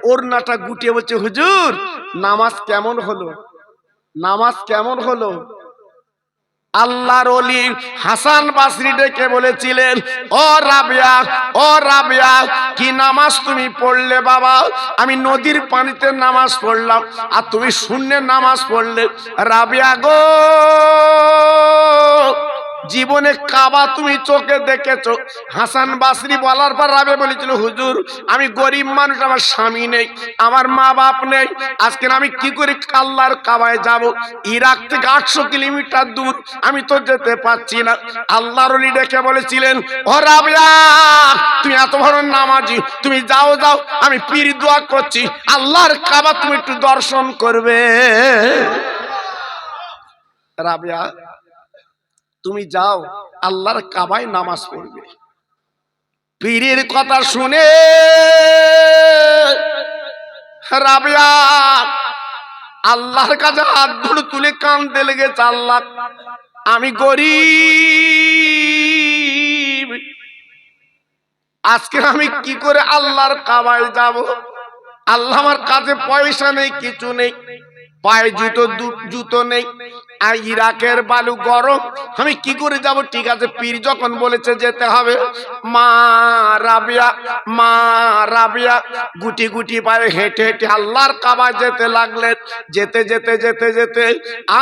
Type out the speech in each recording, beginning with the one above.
ওড়নাটা গুটিয়ে বলছে, হুজুর নামাজ কেমন হলো, নামাজ কেমন হলো? আল্লাহর ওলি হাসান বসরি ডেকে বলেছিলেন, ও রাবিয়া, ও রাবিয়া, কি নামাজ তুমি পড়লে বাবা? আমি নদীর পানিতে নামাজ পড়লাম আর তুমি শূন্যে নামাজ পড়লে। রাবিয়া গো, জীবনে কাবা তুমি চোখে দেখেছো? হাসান বসরি বলার পর রাবে বলেছিল, হুজুর আমি গরিব মানুষ, আমার স্বামী নেই, আমার মা বাপ নেই, আজকে আমি কি করে আল্লাহর কাবায় যাব? ইরাক থেকে 800 কিলোমিটার দূর, আমি তো যেতে পারছি না। আল্লাহর ওলি ডেকে বলেছিলেন, ও রাবিয়া, তুমি এত বড় নামাজি, তুমি যাও যাও, আমি পীর দোয়া করছি, আল্লাহর কাবা তুমি একটু দর্শন করবে। রাবিয়া তুমি যাও, আল্লাহর কাবায় নামাজ পড়বে। পীরের কথা শুনে রাবিয়া আল্লাহর কাছে হাত ধরে তুলে কাঁদতে লেগেছে, আল্লাহ আমি গরিব, আজকে আমি কি করে আল্লাহর কাবায় যাব? আল্লাহ আমার কাছে পয়সা নেই, কিছু নেই, পায়ে জুতো নেই, আর ইরাকের বালু গরম, আমি কি করে যাব? ঠিক আছে, পীর যখন বলেছে যেতে হবে, মা রাবিয়া, মা রাবিয়া গুটি গুটি পায়ে হেঁটে হেঁটে আল্লাহর কাবায় যেতে লাগলেন। যেতে যেতে যেতে যেতে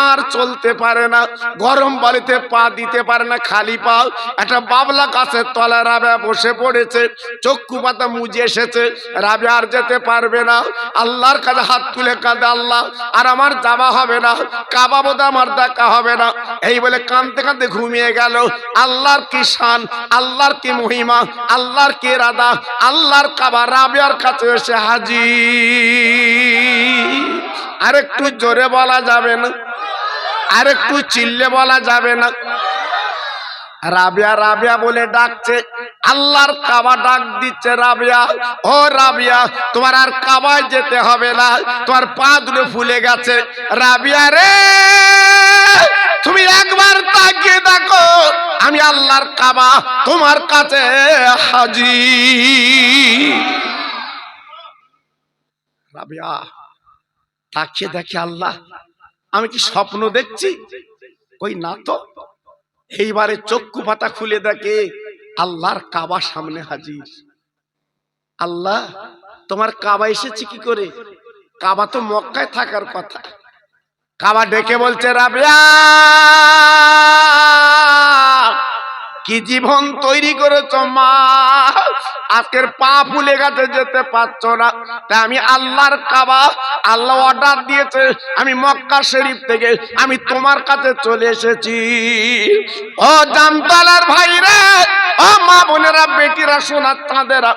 আর চলতে পারে না, গরম বালিতে পা দিতে পারে না, খালি পা। একটা বাবলা গাছের তলায় রাবিয়া বসে পড়েছে, চক্ষু পাতা মুজে এসেছে, রাবিয়া আর যেতে পারবে না। আল্লাহর কাছে হাত তুলে কাঁদে, আল্লাহ আর আমার যাওয়া হবে না, কাবা বোধ আমার দেখা হবে না। এই বলে কাঁদতে কাঁদতে ঘুমিয়ে গেল। আল্লাহর কি শান, আল্লাহর কি মহিমা, আল্লাহর কি ইরাদা, আল্লাহর কাবা রাবিয়ার কাছে এসে হাজির। আরেকটু জোরে বলা যাবে না? আরেকটু চিল্লে বলা যাবে না? রাবিয়া রাবিয়া বলে ডাকছে, আল্লাহর কাবা ডাক দিচ্ছে, রাবিয়া, ও রাবিয়া, তোমার আর কাবায় যেতে হবে না, তোমার পা দুটো ফুলে গেছে। রাবিয়া রে, তুমি একবার তাকিয়ে দেখো, আমি আল্লাহর কাবা তোমার কাছে হাজির। রাবিয়া তাকিয়ে দেখে, আল্লাহ আমি কি স্বপ্ন দেখছি? কই না তো। এইবারে চক্ষু পাতা খুলে দেখে আল্লাহর কাবা সামনে হাজির। আল্লাহ তোমার কাবা এসেছে কি করে? কাবা তো মক্কায় থাকার কথা। কাবা ডেকে বলছে, রাবিয়া কি জীবন তৈরি করেছো মা, আজকের পা ফুলে গেছে, যেতে পারছো না, তাই আমি আল্লাহর কাবা, আল্লাহ অর্ডার দিয়েছে, আমি মক্কা শরীফ থেকে আমি তোমার কাছে চলে এসেছি। ও জামতলার ভাইরা, ও মা বোনেরা, বেটিরা, সোনার চাঁদেরা,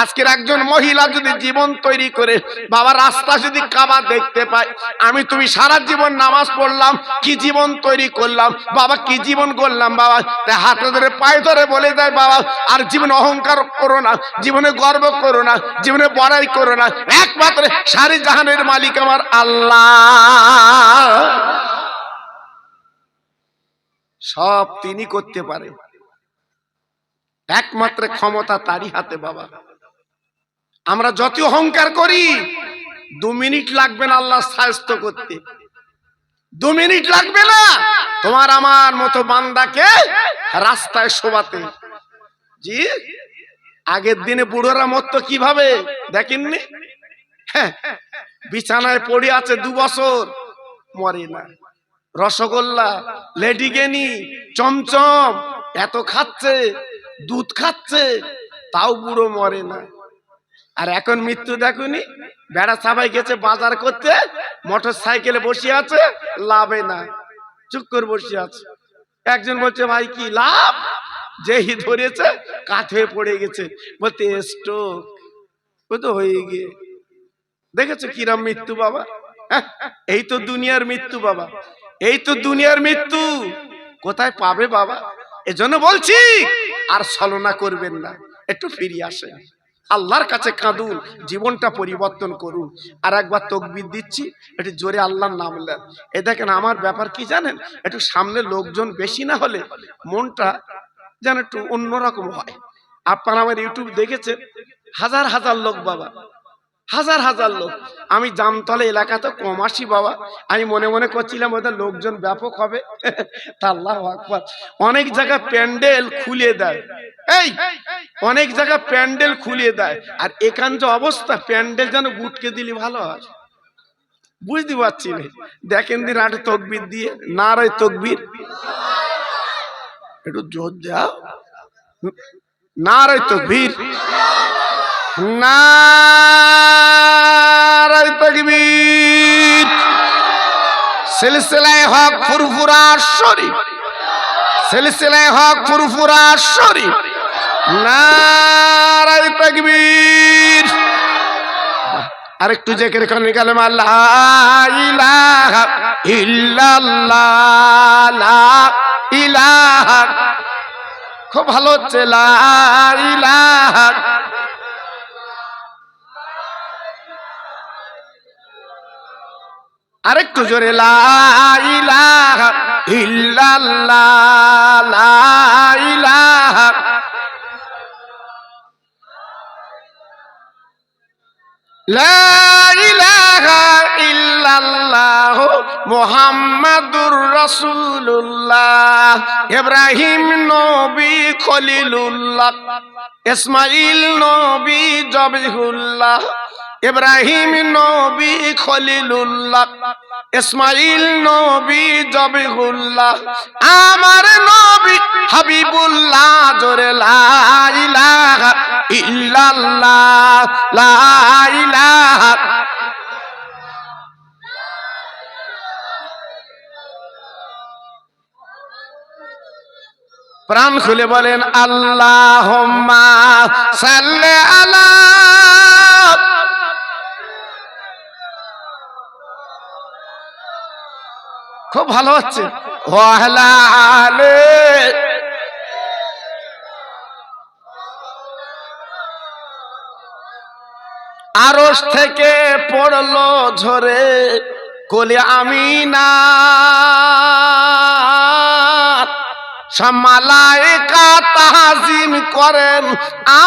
আজকের একজন মহিলা যদি জীবন তৈরি করে বাবা রাস্তা যদি কাবা দেখতে পায়, আমি তুমি সারা জীবন নামাজ পড়লাম, কি জীবন তৈরি করলাম বাবা, কি জীবন করলাম বাবা, তাই হাতে ধরে পায়ে ধরে বলে দেয়, বাবা আর জীবনে অহংকার করো না, জীবনে গর্ব করো না, জীবনে বড়াই করো না, একমাত্র সারি জাহানের মালিক আমার আল্লাহ, সব তিনি করতে পারে, একমাত্র ক্ষমতা তারই হাতে বাবা। আমরা যত অহংকার করি, 2 মিনিট লাগবে না আল্লাহ সাহায্য করতে, 2 মিনিট লাগবে না তোমার আমার মতো বান্দাকে রাস্তায় শোভাতে। জি, আগের দিনে বুড়োরা মরতো কিভাবে দেখেননি? হ্যাঁ, বিছানায় পড়ে আছে 2 বছর, মরে না। রসগোল্লা, লেডিকেনি, চমচম এত খাচ্ছে, দুধ খাচ্ছে, তাও বুড়ো মরে না। আর এখন মৃত্যু দেখুনি, বেড়া সাবাই গেছে বাজার করতে, মোটর সাইকেলে বসে আছে, লাভে না, চুপ করে বসে আছে। একজন বলছে, ভাই কি লাভ? যেই ধরেছে কাঠ হয়ে পড়ে গেছে, বলতে স্ট্রোক, ও তো হয়ে গিয়ে। দেখেছো কিরম মৃত্যু বাবা? এই তো দুনিয়ার মৃত্যু বাবা, এই তো দুনিয়ার মৃত্যু। কোথায় পাবে বাবা? এজন্য বলছি আর ছলনা করবেন না, একটু ফিরে আসেন, আল্লাহর কাছে কাঁদুন, জীবনটা পরিবর্তন করুন। আর একবার তাকবীর দিচ্ছি, একটু জোরে আল্লাহর নাম নেন। এই দেখেন আমার ব্যাপার কি জানেন, একটু সামনে লোকজন বেশি না হলে মনটা যেন একটু অন্যরকম হয়। আপনারা আমার ইউটিউব দেখেছেন, হাজার হাজার লোক বাবা, হাজার হাজার লোক। আমি জামতলা এলাকাতে কম আসি বাবা, আমি মনে মনে করছিলাম ওদের লোকজন ব্যাপক হবে। তা আল্লাহু আকবার, অনেক জায়গায় প্যান্ডেল খুলে দেয়, এই অনেক জায়গায় প্যান্ডেল খুলে দেয়, আর এখান যে অবস্থা, প্যান্ডেল যেন গুটকে দিলে ভালো হয়, বুঝতে পারছি না। দেখেন দিন আটে তকবীর দিয়ে, নারায়ে তকবীর, একটু জোর দাও, নারায়ে তকবীর, নারায়ে তাকবীর। সিলসিলায়ে হক ফুরফুরা শরীফ, সিলসিলায়ে হক ফুরফুরা শরীফ, নারায়ে তাকবীর। আরেকটু জিকির করে কালেমা লা ইলাহা ইল্লাল্লাহ, লা ইলাহা, খুব ভালো হচ্ছে, লা ইলাহা, আরেকটু জোরে, লা ইলাহা ইল্লাল্লাহ, লা ইলাহা, লা ইলাহা ইল্লাল্লাহ মুহাম্মাদুর রাসূলুল্লাহ। ইব্রাহিম নবী খলিলুল্লাহ, ইসমাইল নবী জবিহুল্লাহ, ইব্রাহিম নবী খলিলুল্লাহ, ইসমাইল নবী জবিহুল্লাহ, আমার নবী হাবিবুল্লাহ। জোরে লা ইলাহা ইল্লাল্লাহ, লা ইলাহা, প্রাণ খুলে বলেন আল্লাহুম্মা সাল্লি আলা, খুব ভালো হচ্ছে, ওয়া আলা আলি, আরশ থেকে পড়লো ঝরে কোলে আমিনা, সব মালায়েকা তাজিম করেন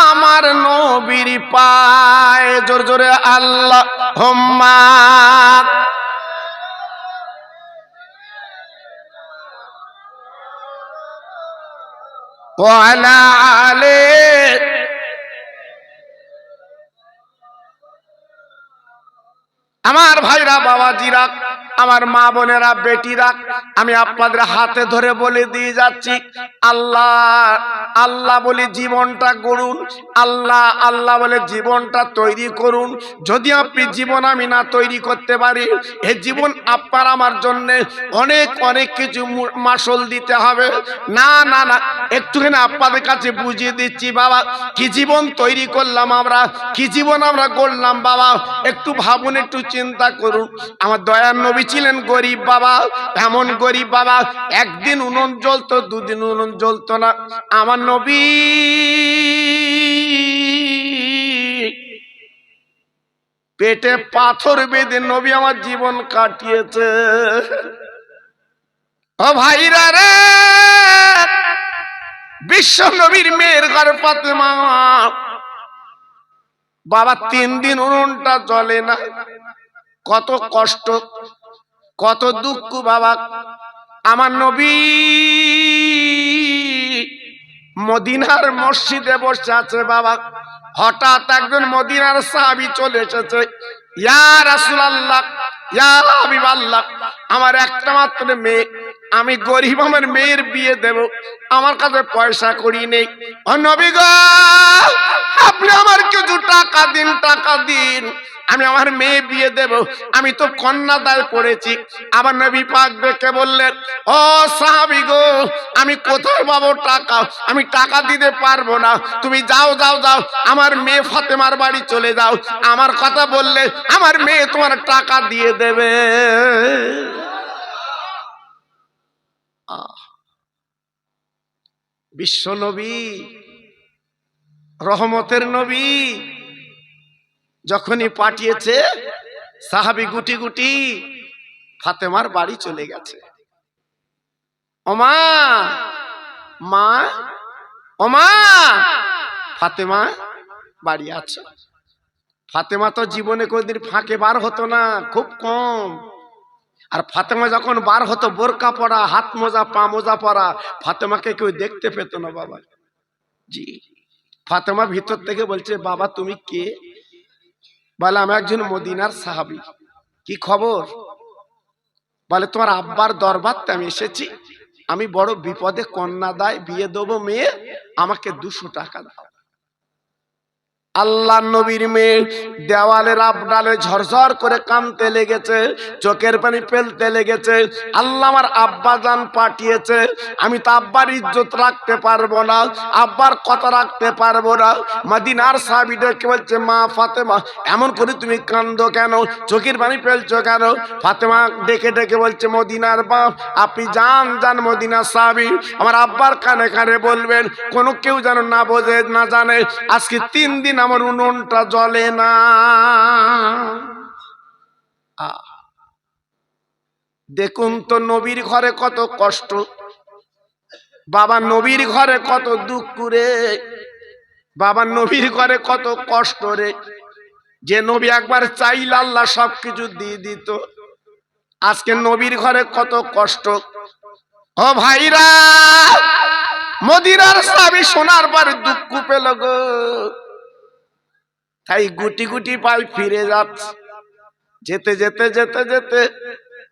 আমার নবীর পায়ে। জোরে জোরে আল্লাহুম্মা, ওয়া আলা আলি। আমার ভাইরা, বাবাজিরা, আমার মা বোনেরা, বেটিরা, আমি আপনাদের হাতে ধরে বলে দিয়ে যাচ্ছি, আল্লাহ আল্লাহ বলে জীবনটা গড়ুন, আল্লাহ আল্লাহ বলে জীবনটা তৈরি করুন। যদি আপনি জীবন আমি না তৈরি করতে পারি, এই জীবন আপনার আমার জন্য অনেক অনেক কিছু মাসল দিতে হবে। না না না, একটুখানি আপনাদের কাছে বুঝিয়ে দিচ্ছি বাবা, কি জীবন তৈরি করলাম আমরা, কি জীবন আমরা গড়লাম বাবা, একটু ভাবুন, একটু চিন্তা করুন। আমার দয়ার নবী ছিলেন গরিব বাবা, এমন গরিব বাবা, একদিন উনুন জ্বলতো, দুদিন উনুন জ্বলতো না। আমার নবী পেটে পাথর বেঁধে নবী আমার জীবন কাটিয়েছে। ও ভাইরা রে, বিশ্ব নবীর মেয়ের ঘর ফাতেমা বাবা 3 দিন উনুনটা জ্বলে না, কত কষ্ট, কত দুঃখ বাবা। আমার নবী মদিনার মসজিদে বসে আছে বাবা, হঠাৎ একজন মদিনার সাহাবী চলে এসেছে, ইয়া রাসূলুল্লাহ, ইয়া হাবিবাল্লাহ, আমার একটা মাত্র মেয়ে, আমি গরিব, আমার মেয়ের বিয়ে দেব, আমার কাছে পয়সা করি নেই। ও নবী গো, আপনি আমার কিছু টাকা দিন, টাকা দিন, আমি আমার মেয়ে বিয়ে দেব, আমি তো কন্যাদায় পড়েছি। আবার নবী পাক দেখে বললেন, ও সাহাবী গো, আমি কোথায় পাবো টাকা, আমি টাকা দিতে পারবো না, তুমি যাও যাও যাও, আমার মেয়ে ফাতেমার বাড়ি চলে যাও, আমার কথা বললে আমার মেয়ে তোমার টাকা দিয়ে দেবে। বিশ্ব নবী, রহমতের নবী যখনই পাঠিয়েছে, সাহাবী গুটি গুটি ফাতেমার বাড়ি চলে গেছে। ওমা মা, ওমা ফাতেমা বাড়ি আছো? ফাতেমা তো জীবনে কোনদিন ফাঁকে বার হতো না, খুব কম। আর ফাতেমা যখন বার হতো বোরকা পরা, হাত মোজা পা মোজা পরা, ফাতেমাকে কেউ দেখতে পেত না বাবা। জি, ফাতেমা ভিতর থেকে বলছে, বাবা তুমি কে? বলে আমি একজন মদিনার সাহাবী। কি খবর? বলে তোমার আব্বার দরবারতে আমি এসেছি, আমি বড় বিপদে, কন্যা দায়, বিয়ে দেবো মেয়ে, আমাকে 200 টাকা দাও। আল্লাহ নবীর মেয়ে দেওয়ালের আবডালে ঝরঝর করে কাঁদতে লেগেছে, চোখের পানি ফেলতে লেগেছে। আল্লাহ আমার আব্বা জান পাঠিয়েছে, আমি তো আব্বার ইজ্জত রাখতে পারবো না, আব্বার কথা রাখতে পারবো না। মদিনার সাহাবী ডেকে বলছে, মা ফাতেমা এমন করে তুমি কাঁদো কেন, চোখের পানি ফেলছো কেন? ফাতেমা ডেকে ডেকে বলছে, মদিনার বাপ আপনি জান জান মদিনার সাহাবী, আমার আব্বার কানে কানে বলবেন, কোনো কেউ যেন না বোঝে না জানে, আজকে 3 দিন আমার উনুনটা জ্বলে না। দেখুন তো নবীর ঘরে কত কষ্ট, বাবা নবীর ঘরে কত দুঃখ রে, বাবা নবীর ঘরে কত কষ্ট রে। যে নবী একবার চাইলে আল্লাহ সবকিছু দিয়ে দিত, আজকে নবীর ঘরে কত কষ্ট। ও ভাইরা, মদিনার সাহাবী শোনার পরে দুঃখ পেল গো, তাই গুটি গুটি পায়ে ফিরে যাচ্ছে। যেতে যেতে যেতে যেতে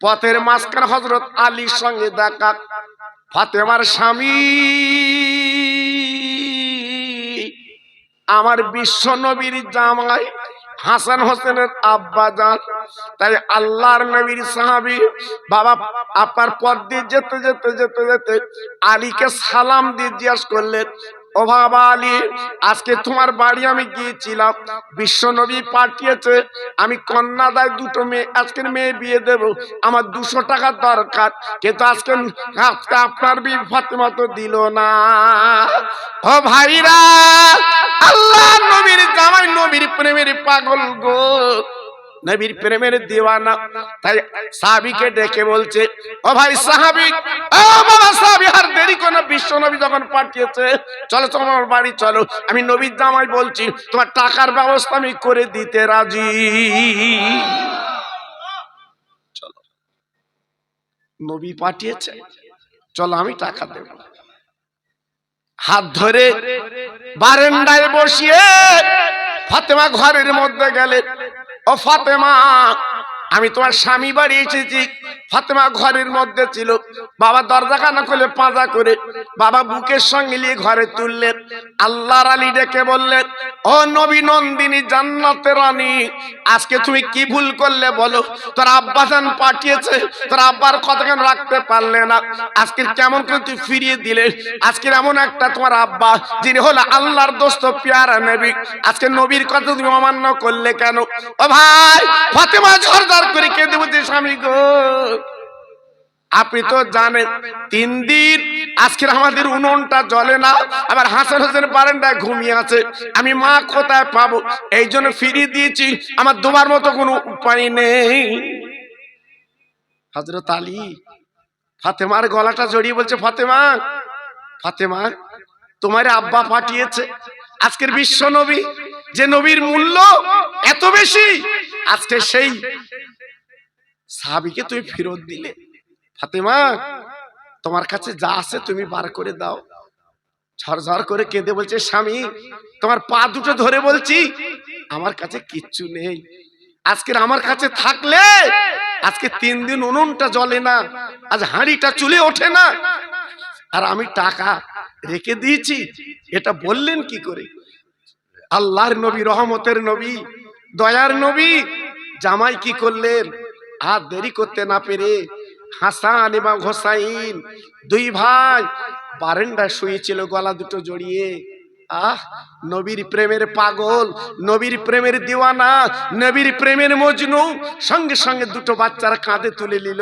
পথের মাঝখানে হযরত আলীর সঙ্গে দেখা। ফাতেমার স্বামী আমার বিশ্ব নবীর জামাই হাসান হোসেনের আব্বা জান, তাই আল্লাহর নবীর সাহাবী বাবা আপনার পথ দিয়ে যেতে যেতে যেতে যেতে আলীকে সালাম দিয়ে জিজ্ঞাসা করলেন, ও বাবা আলী, আজকে তোমার বাড়ি আমি গিয়েছিলাম, বিশ্ব নবী পাঠিয়েছে, আমি কন্যা দায় 2টো মেয়ে, আজকের মেয়ে বিয়ে দেব, আমার 200 টাকা দরকার, কিন্তু আজকে আপনার বিবি ফাতেমা তো দিল না। ও ভাইরা, আল্লাহ নবীর জামাই নবীর প্রেমের পাগল গো, নবীর প্রেমের দিওয়ানা, তাই সাহাবীকে ডেকে বলছে, ও ভাই সাহাবী, ও বাবা সাহাবী, আর দেরি করো, বিশ্ব নবী যখন পাঠিয়েছে, চলো তোমার বাড়ি চলো, আমি নবীর জামাই বলছি, তোমার টাকার ব্যবস্থা আমি করে দিতে রাজি। চলো, নবী পাঠিয়েছে, চলো আমি টাকা দেব। হাত ধরে বারান্দায় বসিয়ে ফাতেমা ঘরের মধ্যে গেলে, ও ফাতেমা আমি তোমার স্বামী বাড়ি এসেছি। ফাতেমা ঘরের মধ্যে ছিল, বাবা দরজাখানা খুলে পাঁজা করে বাবা বুকের সঙ্গে নিয়ে ঘরে তুললেন। আল্লাহর আলী ডেকে বললেন, ও নবী নন্দিনী জান্নাতের রানী, আজকে তুমি কি ভুল করলে বলো? তোর আব্বা জান পাঠিয়েছে, তোর আব্বার কথা কেন রাখতে পারলে না? আজকে কেমন করে তুই ফিরিয়ে দিলে? আজকের এমন একটা তোমার আব্বা যিনি হলো আল্লাহর দোস্ত পেয়ারা নবী, আজকে নবীর কথা তুমি অমান্য করলে কেন? ও ভাই, ফাতেমা ঝরঝর করে কেঁদে বলছে, স্বামী গো আপনি তো জানেন 3 দিন আজকের আমাদের উনুনটা জ্বলে না, আবার হাসান হোসেন বারান্দায় ঘুমিয়ে আছে, আমি মা কোথায় পাবো? এই জন্য ফিরিয়ে দিয়েছি, আমার তোমার মতো কোনো উপায় নেই। হযরত আলী ফাতেমার গলাটা জড়িয়ে বলছে, ফাতেমা ফাতেমা তোমার আব্বা পাঠিয়েছে, আজকের বিশ্ব নবী, যে নবীর মূল্য এত বেশি, আজকে সেই সাহাবীকে তুমি ফেরত দিলে। ফাতেমা তোমার কাছে যা আছে তুমি বার করে দাও। ঝরঝর করে কেঁদে বলছে, স্বামী তোমার পা দুটো ধরে বলছি, আমার কাছে কিচ্ছু নেই, আজকের আমার কাছে থাকলে আজকে 3 দিন উনুনটা জ্বলে না, আজ হাঁড়িটা চুলে ওঠে না, আর আমি টাকা রেখে দিয়েছি, এটা বললেন কি করে? আল্লাহর নবী, রহমতের নবী, দয়ার নবী, জামাই কি করলেন? আর দেরি করতে না পেরে হাসান এবং হোসাইন 2 ভাই বারান্দায় শুয়েছিল গলা দুটো জড়িয়ে। নবীর প্রেমের পাগল, নবীর প্রেমের দিওয়ানা, নবীর প্রেমের মজনু, সঙ্গে সঙ্গে 2টো বাচ্চার কাঁধে তুলে নিল।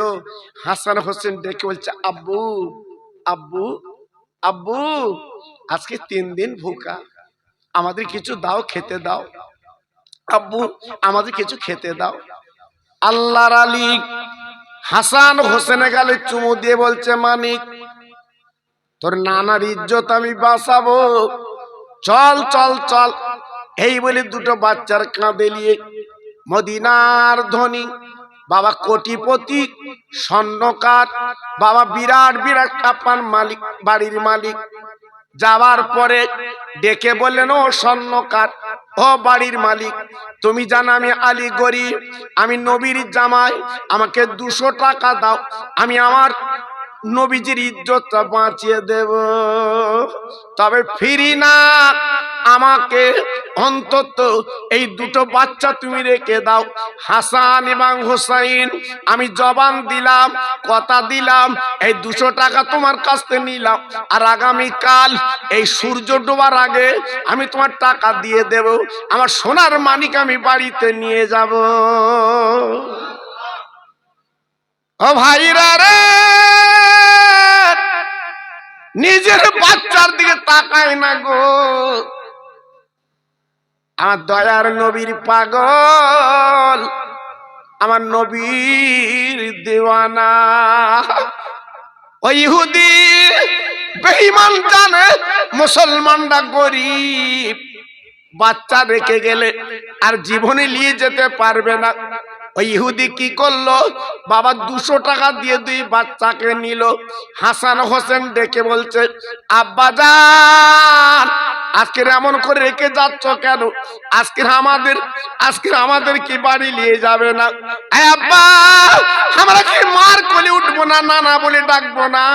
হাসান হোসেন ডেকে বলছে, আব্বু আব্বু আব্বু, আজকে 3 দিন ভুকা, আমাদের কিছু দাও, খেতে দাও, আব্বু আমাদের কিছু খেতে দাও। আল্লাহর আলী হাসান হোসেনের গালে চুমু দিয়ে বলছে, মানিক তোর নানার ইজ্জত আমি বাঁচাবো, চল চল চল, এই বলে দুটো বাচ্চার কাঁধে নিয়ে মদিনার ধনী বাবা কোটিপতি স্বর্ণকার বাবা বিরাট বিরাট কাপ্তান মালিক বাড়ির মালিক যাওয়ার পরে ডেকে বললেন, ও স্বর্ণকার, ও বাড়ির মালিক, তুমি জানো আমি আলী গরিব, আমি নবীর জামাই, আমাকে 200 টাকা দাও, আমি আমার নবীজির ইজ্জতটা বাঁচিয়ে দেব, তবে ফিরি না, আমাকে অন্তত এই দুটো বাচ্চা তুমি রেখে দাও, হাসান এবং হোসাইন। আমি জবান দিলাম, কথা দিলাম, এই 200 টাকা তোমার কাছ থেকে নিলাম, আর আগামীকাল এই সূর্য ডোবার আগে আমি তোমার টাকা দিয়ে দেব, আমার সোনার মানিক আমি বাড়িতে নিয়ে যাব। ও ভাইরা রে, নিজের বাচ্চার দিকে তাকায় না গো, আমার দয়ার নবীর পাগল, আমার নবীর দেওয়ানা। ওই ইহুদি বেঈমান জানে মুসলমানরা গরিব, বাচ্চা রেখে গেলে আর জীবনে নিয়ে যেতে পারবে না। ওই ইহুদি কি করলো, বাবা 200 টাকা দিয়ে 2 বাচ্চাকে নিল। হাসান হোসেন ডেকে বলছে, আব্বাজান আজকে এমন করে রেখে যাচ্ছ কেন? আজকে আমাদের কি বাড়ি নিয়ে যাবে না? আব্বা, আমরা কি মার কোলে উঠবো না, নানা বলে ডাকবো না?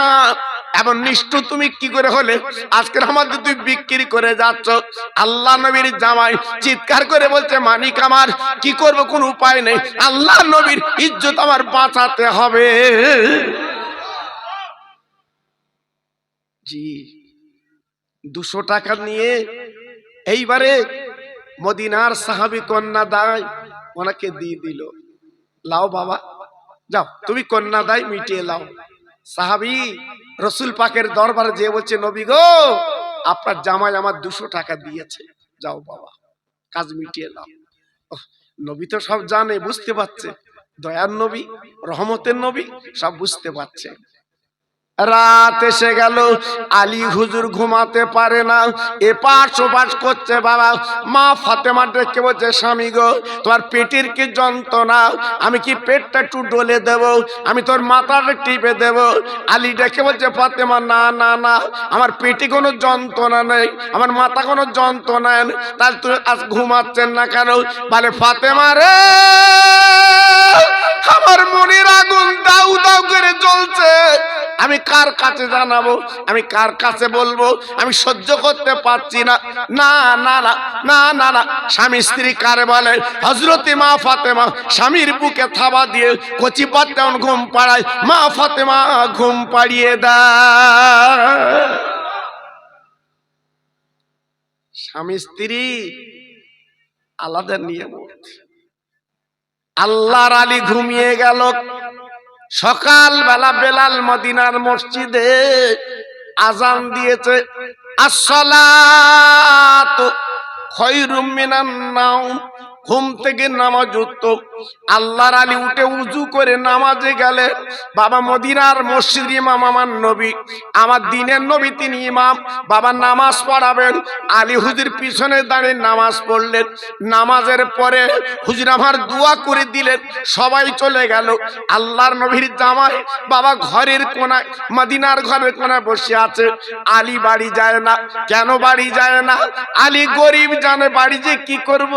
এমন নিষ্ঠুর তুমি কি করে হলে? আজকে আমাদের তুই বিক্রি করে যাচ্ছ। আল্লাহ নবীর জামাই চিৎকার করে বলছে, মানিক আমার কি করব, কোন উপায় নেই, আল্লাহ নবীর ইজ্জত আমার বাঁচাতে হবে। জি, 200 টাকা নিয়ে এইবারে মদিনার সাহাবী কন্যা দায় ওনাকে দিয়ে দিল, লাও বাবা যাও, তুমি কন্যা দায় মিটিয়ে লাও। সাহাবী রসুল পাকের দরবারে যেয়ে বলছে, নবী গো, আপনার জামাই আমার 200 টাকা দিয়েছে, যাও বাবা কাজ মিটিয়ে দাও। নবী তো সব জানে, বুঝতে পারছে, দয়ার নবী, রহমতের নবী, সব বুঝতে পারছে। রাত এসে গেল, আলী হুজুর ঘুমাতে পারে না, এপাশ ওপাশ করছে। বাবা মা ফাতেমা ডেকে বলছে, স্বামী গো, তোমার পেটের কি যন্ত্রণা, আমি কি পেটটা একটু ডলে দেব, আমি তোর মাথাটা টিপে দেব? আলী ডেকে বলছে, ফাতেমা না না না, আমার পেটে কোনো যন্ত্রণা নেই, আমার মাথা কোনো যন্ত্রণা নেই, তাহলে তুই আজ ঘুমাচ্ছেন না কেন? বলে, ফাতেমা রে, আমার মনের আগুন দাউ দাউ করে জ্বলছে, আমি কার কাছে জানাবো, আমি কার কাছে বলবো, আমি সহ্য করতে পারছি না। না না না না না না, স্বামী স্ত্রী কারে বলে? হযরতে মা ফাতেমা স্বামীর বুকে থাবা দিয়ে কচি বাচ্চা ঘুম পাড়ায়, মা ফাতেমা ঘুম পাড়িয়ে দেয়। স্বামী স্ত্রী আলাদা নিয়ম। আল্লাহর আলী ঘুমিয়ে গেল। সকাল বেলা বেলাল মদিনার মসজিদে আজান দিয়েছে, আসসালাতু খায়রুম মিনান নাওম, ঘুম থেকে নামাজ উঠত। আল্লাহর আলী উঠে উজু করে নামাজে গেলে। বাবা মদিনার মসজিদ ইমাম আমার নবী, আমার দিনের নবী, তিনি ইমাম। বাবা নামাজ পড়াবেন, আলী হুজুর পিছনে দাঁড়িয়ে নামাজ পড়লেন। নামাজের পরে হুজুর আমার দোয়া করে দিলেন, সবাই চলে গেল। আল্লাহর নবীর জামাই বাবা ঘরের কোনায়, মদিনার ঘরের কোনায় বসে আছে। আলী বাড়ি যায় না। কেন বাড়ি যায় না? আলী গরিব, জানে বাড়ি যে কি করব,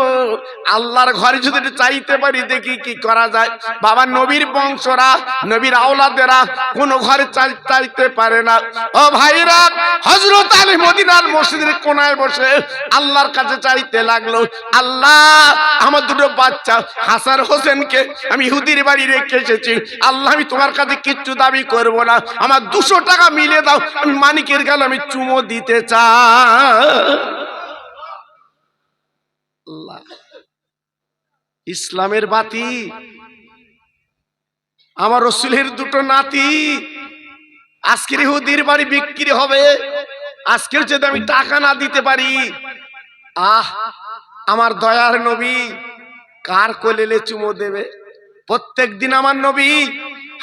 আল্লাহর ঘরে যদি চাইতে পারি দেখি কি করা যায়। বাবা নবীর বংশরা, নবীর আওলাদেরা কোন ঘরে চাইতে পারে না। ও ভাইরা, হযরত আলী মদিনার মসজিদের কোনায় বসে আল্লাহর কাছে চাইতে লাগলো, আল্লাহ আমার দুটো বাচ্চা হাসান হোসেনকে আমি ইহুদির বাড়ি রেখে এসেছি, আল্লাহ আমি তোমার কাছে কিচ্ছু দাবি করব না, আমার 200 টাকা মিলে দাও, আমি মানিকের গালে আমি চুমো দিতে চাই। আল্লাহ, ইসলামের বাতি, আমার রাসূলের দুটো নাতি আজকের ইহুদির বাড়ি বিক্রি হবে। আজকের যদি আমি টাকা না দিতে পারি, আমার দয়ার নবী কার কোলে চুমো দেবে? প্রত্যেক দিন আমার নবী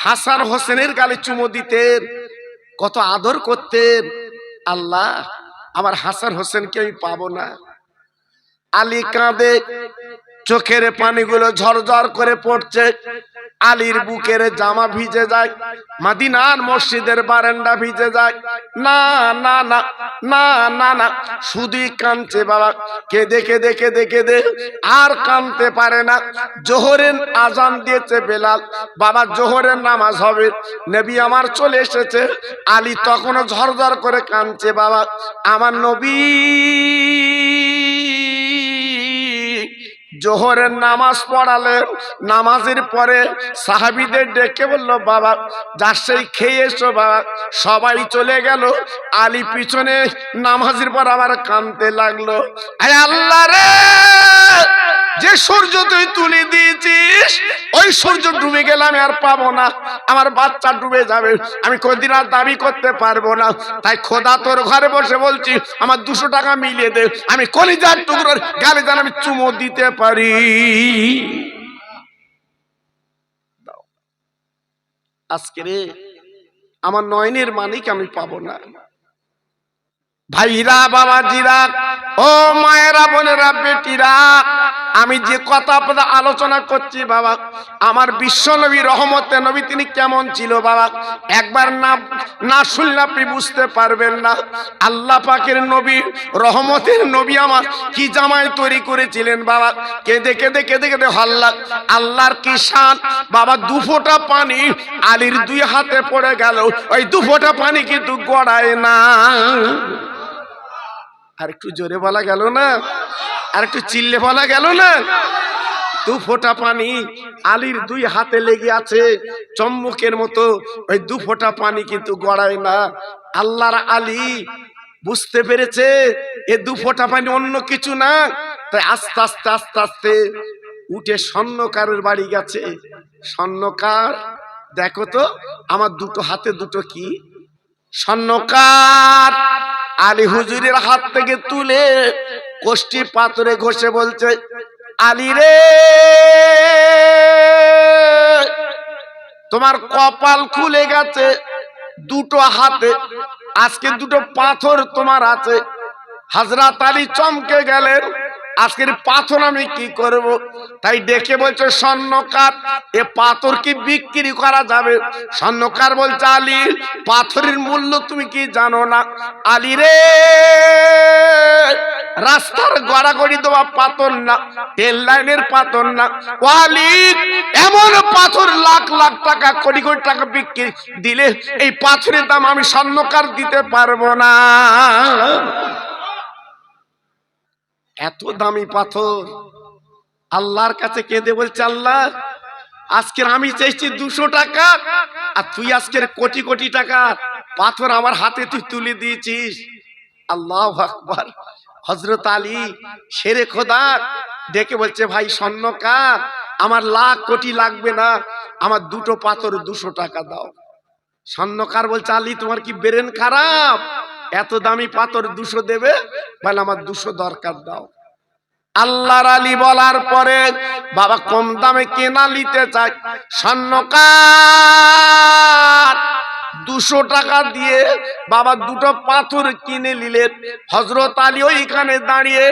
হাসান হোসেনের গালে চুমো দিতেন, কত আদর করতেন। আল্লাহ, আমার হাসান হোসেনকে আমি পাবো না। আলী কাঁদে, চোখের পানিগুলো ঝরঝর করে পড়ছে। আলীর বুকের জামা ভিজে যায়, মদিনার মসজিদের বারান্দা ভিজে যায়। না না না না না না, শুধুই কাঁদছে বাবা, কেঁদে কেঁদে কেঁদে কেঁদে আর কাঁদতে পারে না। জোহরের আজান দিয়েছে বেলাল, বাবা জোহরের নামাজ হবে, নবী আমার চলে এসেছে। আলী তখনও ঝরঝর করে কাঁদছে বাবা। আমার নবী জোহরের নামাজ পড়ালেন, নামাজের পরে সাহাবীদের ডেকে বলল, বাবা যার খেয়ে এসো বাবা। সবাই চলে গেল, আলী পিছনে নামাজের পর আবার কাঁদতে লাগলো। আরে আল্লাহ রে, যে সূর্য তুই তুলে দিয়েছিস ওই সূর্য ডুবে গেলে আমি আর পাবো না, আমার বাচ্চা ডুবে যাবে, আমি কোনদিন আর দাবি করতে পারবো না। তাই খোদা তোর ঘরে বসে বলছি, আমার 200 টাকা মিলিয়ে দে, আমি কলিজার টুকরোর গালে যেন আমি চুমো দিতে পারি। আজকে রে আমার নয়নের মানিক আমি পাবো না। ভাইরা, বাবাজিরা, ও মায়েরা, বোনেরা, বেটিরা, আমি যে কথা আলোচনা করছি বাবা, আমার বিশ্ব নবী, রহমতে নবী, তিনি কেমন ছিল বাবা, একবার না না শুনলে আপনি বুঝতে পারবেন না। আল্লাহ পাকের নবী, রহমতের নবী আমার কি জামাই তৈরি করেছিলেন বাবা। কেঁদে কেঁদে কেঁদে কেঁদে হল্লা, আল্লাহর কি শান বাবা। 2 ফোঁটা পানি আলীর 2 হাতে পড়ে গেল, ওই 2 ফোঁটা পানি কিন্তু গড়ায় না। আর একটু জোরে বলা গেল না, আর একটু চিল্লে বলা গেল না। 2 ফোঁটা পানি আলীর 2 হাতে লেগে আছে চম্মুকের মতো, ওই 2 ফোঁটা পানি কিন্তু গড়ায় না। আল্লাহর আলী বুঝতে পেরেছে এ 2 ফোঁটা পানি অন্য কিছু না। তাই আস্তে আস্তে আস্তে আস্তে উঠে স্বর্ণকারের বাড়ি গেছে। স্বর্ণকার, দেখো তো আমার 2টো হাতে 2টো কি। স্বর্ণকার আলী হুজুরের হাত থেকে তুলে কোষ্ঠী পাথরে ঘষে বলছে, আলী রে, তোমার কপাল খুলে গেছে, 2টো হাতে আজকে 2টো পাথর তোমার আছে। হযরত আলী চমকে গেলেন, আজকের পাথর আমি কি করব? তাই ডেকে বলছে, স্বর্ণকার, এ পাথর কি বিক্রি করা যাবে? স্বর্ণকার বলছে, আলী পাথরের মূল্য তুমি কি জানো না? আলী রে, রাস্তার গড়াগড়ি দেওয়া পাথর না, রেল লাইনের পাথর না, ও আলী এমন পাথর লাখ লাখ টাকা, কোটি কোটি টাকা বিক্রি দিলে এই পাথরের দাম আমি স্বর্ণকার দিতে পারবো না। এত দামি পাথর আল্লাহর কাছে কেঁদে বলছে, আল্লাহ আজকের আমি চাইছি 200 টাকা, আর তুই আজকের কোটি কোটি টাকা পাথর আমার হাতে তুই তুলে দিয়েছিস। আল্লাহু আকবার। হযরত আলী শেরে খোদা ডেকে বলছে, ভাই স্বর্ণকার, আমার লাখ কোটি লাগবে না, আমার 2টো পাথর 200 টাকা দাও। স্বর্ণকার বলছে, আলী তোমার কি ব্রেন খারাপ? এত দামি পাথর 200 দেবে? বলে আমার 200 দরকার, দাও। আল্লাহর আলী বলার পরে বাবা কম দামে কেনা নিতে চায়। স্বর্ণকার 200 টাকা দিয়ে বাবা 2টো পাথর কিনে নিলেন। হযরত আলী ওইখানে দাঁড়িয়ে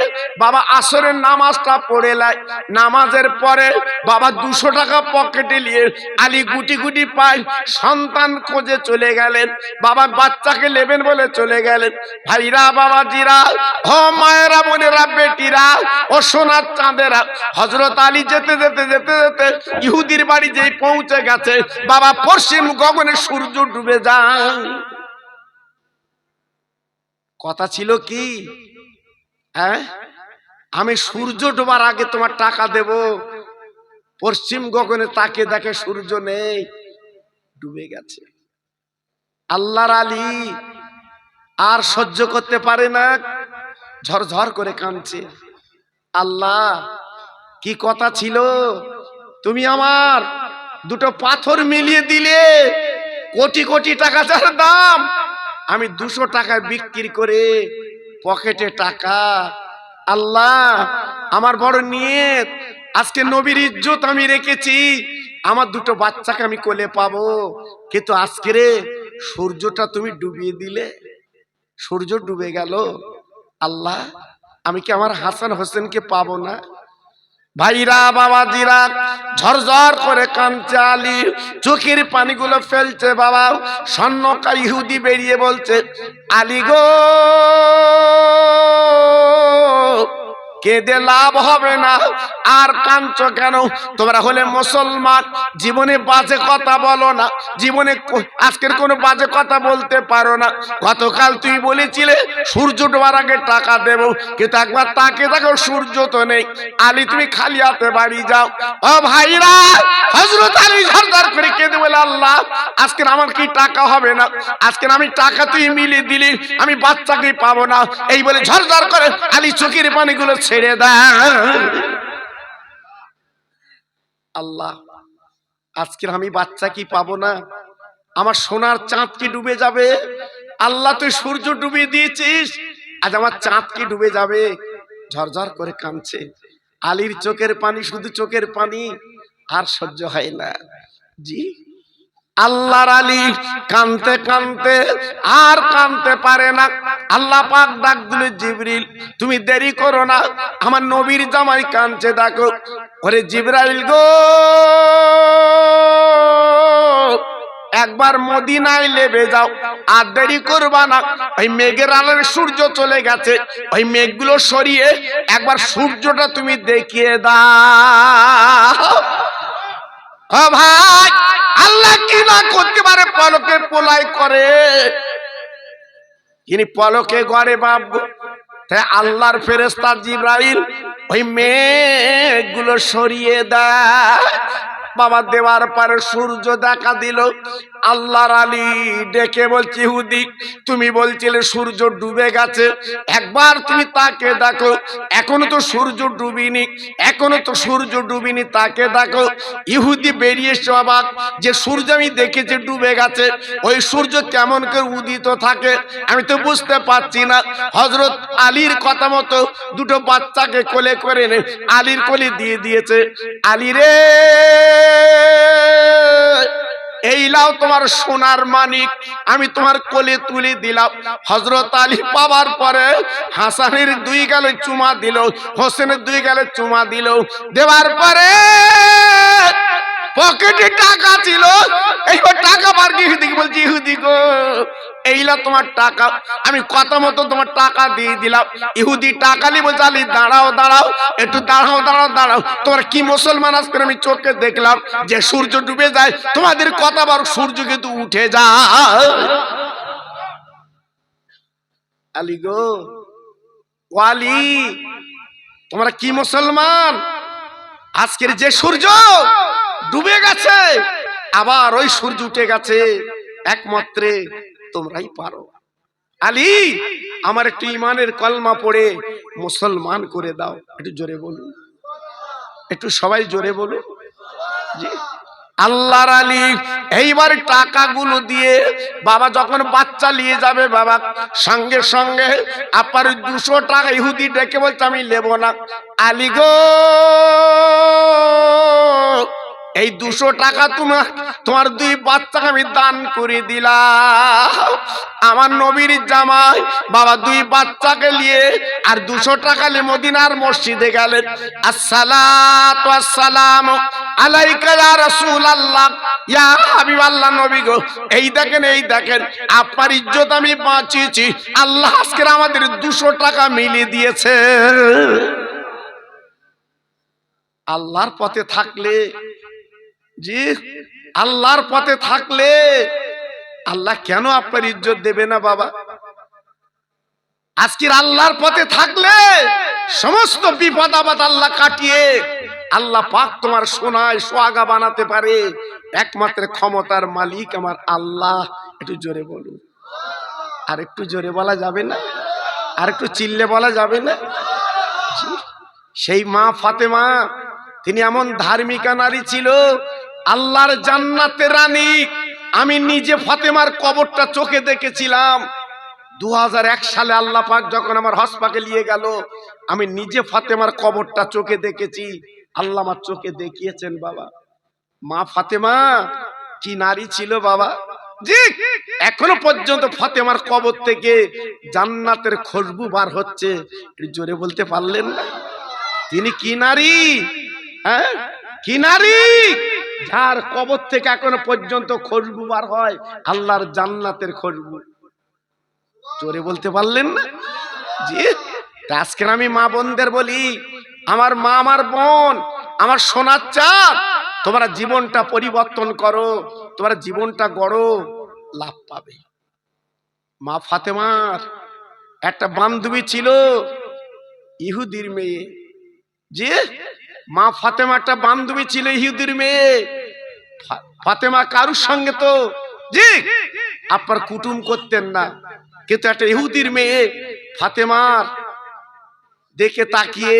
বাবা আসরের নামাজটা পড়ে লাই। নামাজের পরে বাবা 200 টাকা পকেটে নিয়ে আলী গুটি গুটি পায় সন্তান খোঁজে চলে গেলেন। বাবা বাচ্চাকে নেবেন বলে চলে গেলেন। ভাইরা, বাবাজিরা, ও মায়েরা, বোনেরা, বেটিরা, ও সোনার চাঁদেরা, হযরত আলী যেতে যেতে যেতে যেতে ইহুদির বাড়ি যেই পৌঁছে গেছে বাবা, পশ্চিম গগনে সূর্য ডুবে যায়। কথা ছিল কি, আমি সূর্য ডোবার আগে তোমার টাকা দেব। পশ্চিম গগনে তাকে দেখে সূর্য নেই, ডুবে গেছে। আল্লাহর আলী আর সহ্য করতে পারে না, ঝরঝর করে কাঁদছে। আল্লাহ, কি কথা ছিল, তুমি আমার 2টো পাথর মিলিয়ে দিলে, কোটি কোটি টাকা যার দাম, আমি 200 টাকায় বিক্রি করে পকেটে টাকা। আল্লাহ, আমার বড় নিয়ত, আজকে নবীর ইজ্জত আমি রেখেছি, আমার 2টো বাচ্চাকে আমি কোলে পাবো, কিন্তু আজকে রে সূর্যটা তুমি ডুবিয়ে দিলে, সূর্য ডুবে গেল। আল্লাহ, আমি কি আমার হাসান হোসেনকে পাবো না? ভাইরা বাবাজিরা, ঝরঝর করে কাঁদছে আলী, চোখের পানিগুলো ফেলছে বাবা। স্বর্ণকার ইহুদি বেরিয়ে বলছে, আলী গো, কেঁদে লাভ হবে না, আর কাঁদছো কেন? তোমরা হলে মুসলমান, জীবনে বাজে কথা বলো না, জীবনে আজকের কোনো বাজে কথা বলতে পারো না। গতকাল তুই বলেছিলে সূর্য ডোবার আগে টাকা দেবো, কিন্তু একবার তাকে দেখো সূর্য তো নেই। আলী তুমি খালি হাতে বাড়ি যাও। ও ভাইরা, হযরত আলী ঝরঝর করে কেঁদে বলে, আল্লাহ আজকে আমার কি টাকা হবে না? আজকে আমি টাকা তুই মিলিয়ে দিলি, আমি বাচ্চাকে পাবো না। এই বলে ঝরঝর করে আলী চোখের পানিগুলো ছেড়ে দেয়। আল্লাহ, আজকে আমি বাচ্চা কি পাবো না? আমার সোনার চাঁদ কি ডুবে যাবে? আল্লাহ তুই সূর্য ডুবিয়ে দিয়েছিস, আজ আমার চাঁদ কি ডুবে যাবে? ঝরঝর করে কাঁদছে আলীর চোখের পানি, শুধু চোখের পানি, আর সহ্য হয় না। জি, আল্লাহর আলী কাঁদতে কাঁদতে আর কাঁদতে পারে না। আল্লাহ পাক ডাক দিল, জিবরিল তুমি দেরি করো না, আমার নবীর জামাই কাঁদছে, দেখো। ওরে জিবরাইল গো, একবার মদিনায় লেবে যাও, আর দেরি করবা না। ওই মেঘের আলোয় সূর্য চলে গেছে, ওই মেঘগুলো সরিয়ে একবার সূর্যটা তুমি দেখিয়ে দাও। ও ভাই, আল্লাহ কি না করতে পারে? পলকে পোলাই করে, তিনি পলকে গড়ে বাপ। তাই আল্লাহর ফেরেশতা জিবরাইল ওই মেঘগুলো সরিয়ে দেয় বাবা। দেওয়ার পরে সূর্য দেখা দিল। আল্লাহর আলী ডেকে বলছে, ইহুদি তুমি বলছিলে সূর্য ডুবে গেছে, একবার তুমি তাকে দেখো। এখনো তো সূর্য ডুবিনি, এখনো তো সূর্য ডুবিনি, তাকে দেখো। ইহুদি বেরিয়ে এসে অবাক যে সূর্য আমি দেখেছি ডুবে গেছে, ওই সূর্য কেমন করে উদিত থাকে আমি তো বুঝতে পারছি না। হযরত আলীর কথা মতো দুটো বাচ্চাকে কোলে করে নে আলীর কোলে দিয়ে দিয়েছে। আলী রে, এই লাও তোমার সোনার মানিক, আমি তোমার কোলে তুলে দিলাম। হযরত আলী পাওয়ার পরে হাসানের 2 গালে চুমা দিল, হোসেনের 2 গালে চুমা দিল। দেওয়ার পরে পকেটে টাকা ছিল, এইবার টাকা বার দিয়ে ইহুদিকে বলছি, ইহুদি গো, এইলা তোমার টাকা, আমি কথা মতো তোমার টাকা দিয়ে দিলাম। ইহুদি টাকা নিয়ে বলছে, আলী দাঁড়াও দাঁড়াও, একটু দাঁড়াও দাঁড়াও দাঁড়াও, তোমরা কি মুসলমান? আজকে আমি চোখে দেখলাম যে সূর্য ডুবে যায়, তোমাদের কথা বার সূর্য কিন্তু উঠে যায়। আলী গো, ওয়ালি, তোমরা কি মুসলমান? আজকের যে সূর্য ডুবে গেছে, আবার ওই সূর্য উঠে গেছে, একমাত্র তোমরাই পারো। আলী, আমার একটু ইমানের কলমা পড়ে মুসলমান করে দাও। একটু জোরে বলুন, একটু সবাই জোরে বলুন। জি, আল্লাহর আলী এইবার টাকাগুলো দিয়ে বাবা যখন বাচ্চা নিয়ে যাবে, বাবা সঙ্গে সঙ্গে আপনার 200 টাকা ইহুদি ডেকে বলছে, আমি নেব না। আলী গো, এই 200 টাকা তোমার 2 বাচ্চাকে আমি দান করে দিলাম। আমার নবীর জামাই বাবা 2 বাচ্চাকে নিয়ে আর 200 টাকা নিয়ে মদিনার মসজিদে গেলেন। আসসালাতু আসসালামু আলাইকা ইয়া রাসূলুল্লাহ, ইয়া হাবিবাল্লাহ, নবী গো, এই দেখেন, এই দেখেন, আপনার ইজ্জত আমি বাঁচিয়েছি, আল্লাহ আজকে আমাদের 200 টাকা মিলিয়ে দিয়েছে। আল্লাহর পথে থাকলে, জি, আল্লাহর পথে থাকলে আল্লাহ কেন আপনার ইজ্জত দেবে না বাবা? আজকের আল্লাহর পথে থাকলে সমস্ত বিপদ আপদ আল্লাহ কাটিয়ে আল্লাহ পাক তোমার সোনায় সোহাগা বানাতে পারে। একমাত্র ক্ষমতার মালিক আমার আল্লাহ। একটু জোরে বলুন। আর একটু জোরে বলা যাবে না? আর একটু চিল্লে বলা যাবে না? সেই মা ফাতেমা, তিনি এমন ধার্মিকা নারী ছিল, আল্লাহর জান্নাতের রানী। আমি নিজে ফাতেমার কবরটা চোখে দেখেছিলাম। 2001 সালে আল্লাহ পাক যখন আমার হসপাকে নিয়ে গেল, আমি নিজে ফাতেমার কবরটা চোখে দেখেছি। আল্লাহ আমার চোখে দেখিয়েছেন বাবা। মা ফাতেমা কি নারী ছিল বাবা। জি, এখনো পর্যন্ত ফাতেমার কবর থেকে জান্নাতের খুশবু বার হচ্ছে। একটু জোরে বলতে পারলেন না? তিনি কি নারী, হ্যাঁ, কি নারী, যার কবর থেকে এখনো পর্যন্ত খুশবু বার হয়, আল্লাহর জান্নাতের খুশবু। জোরে বলতে পারলেন না? জি, আজকে আমি মা বোনদের বলি, আমার মা, আমার বোন, আমার সোনার চাঁদ, তোমরা জীবনটা পরিবর্তন করো, তোমরা জীবনটা গড়ো, লাভ পাবে। মা ফাতেমার একটা বান্ধবী ছিল, ইহুদির মেয়ে। জি, মা ফাতেমা একটা বান্ধবী ছিল, ইহুদির মেয়ে। ফাতেমা কারুর সঙ্গে তো জি আপনার কুটুম করতেন না, কিন্তু একটা ইহুদির মেয়ে ফাতেমার দেখে তাকিয়ে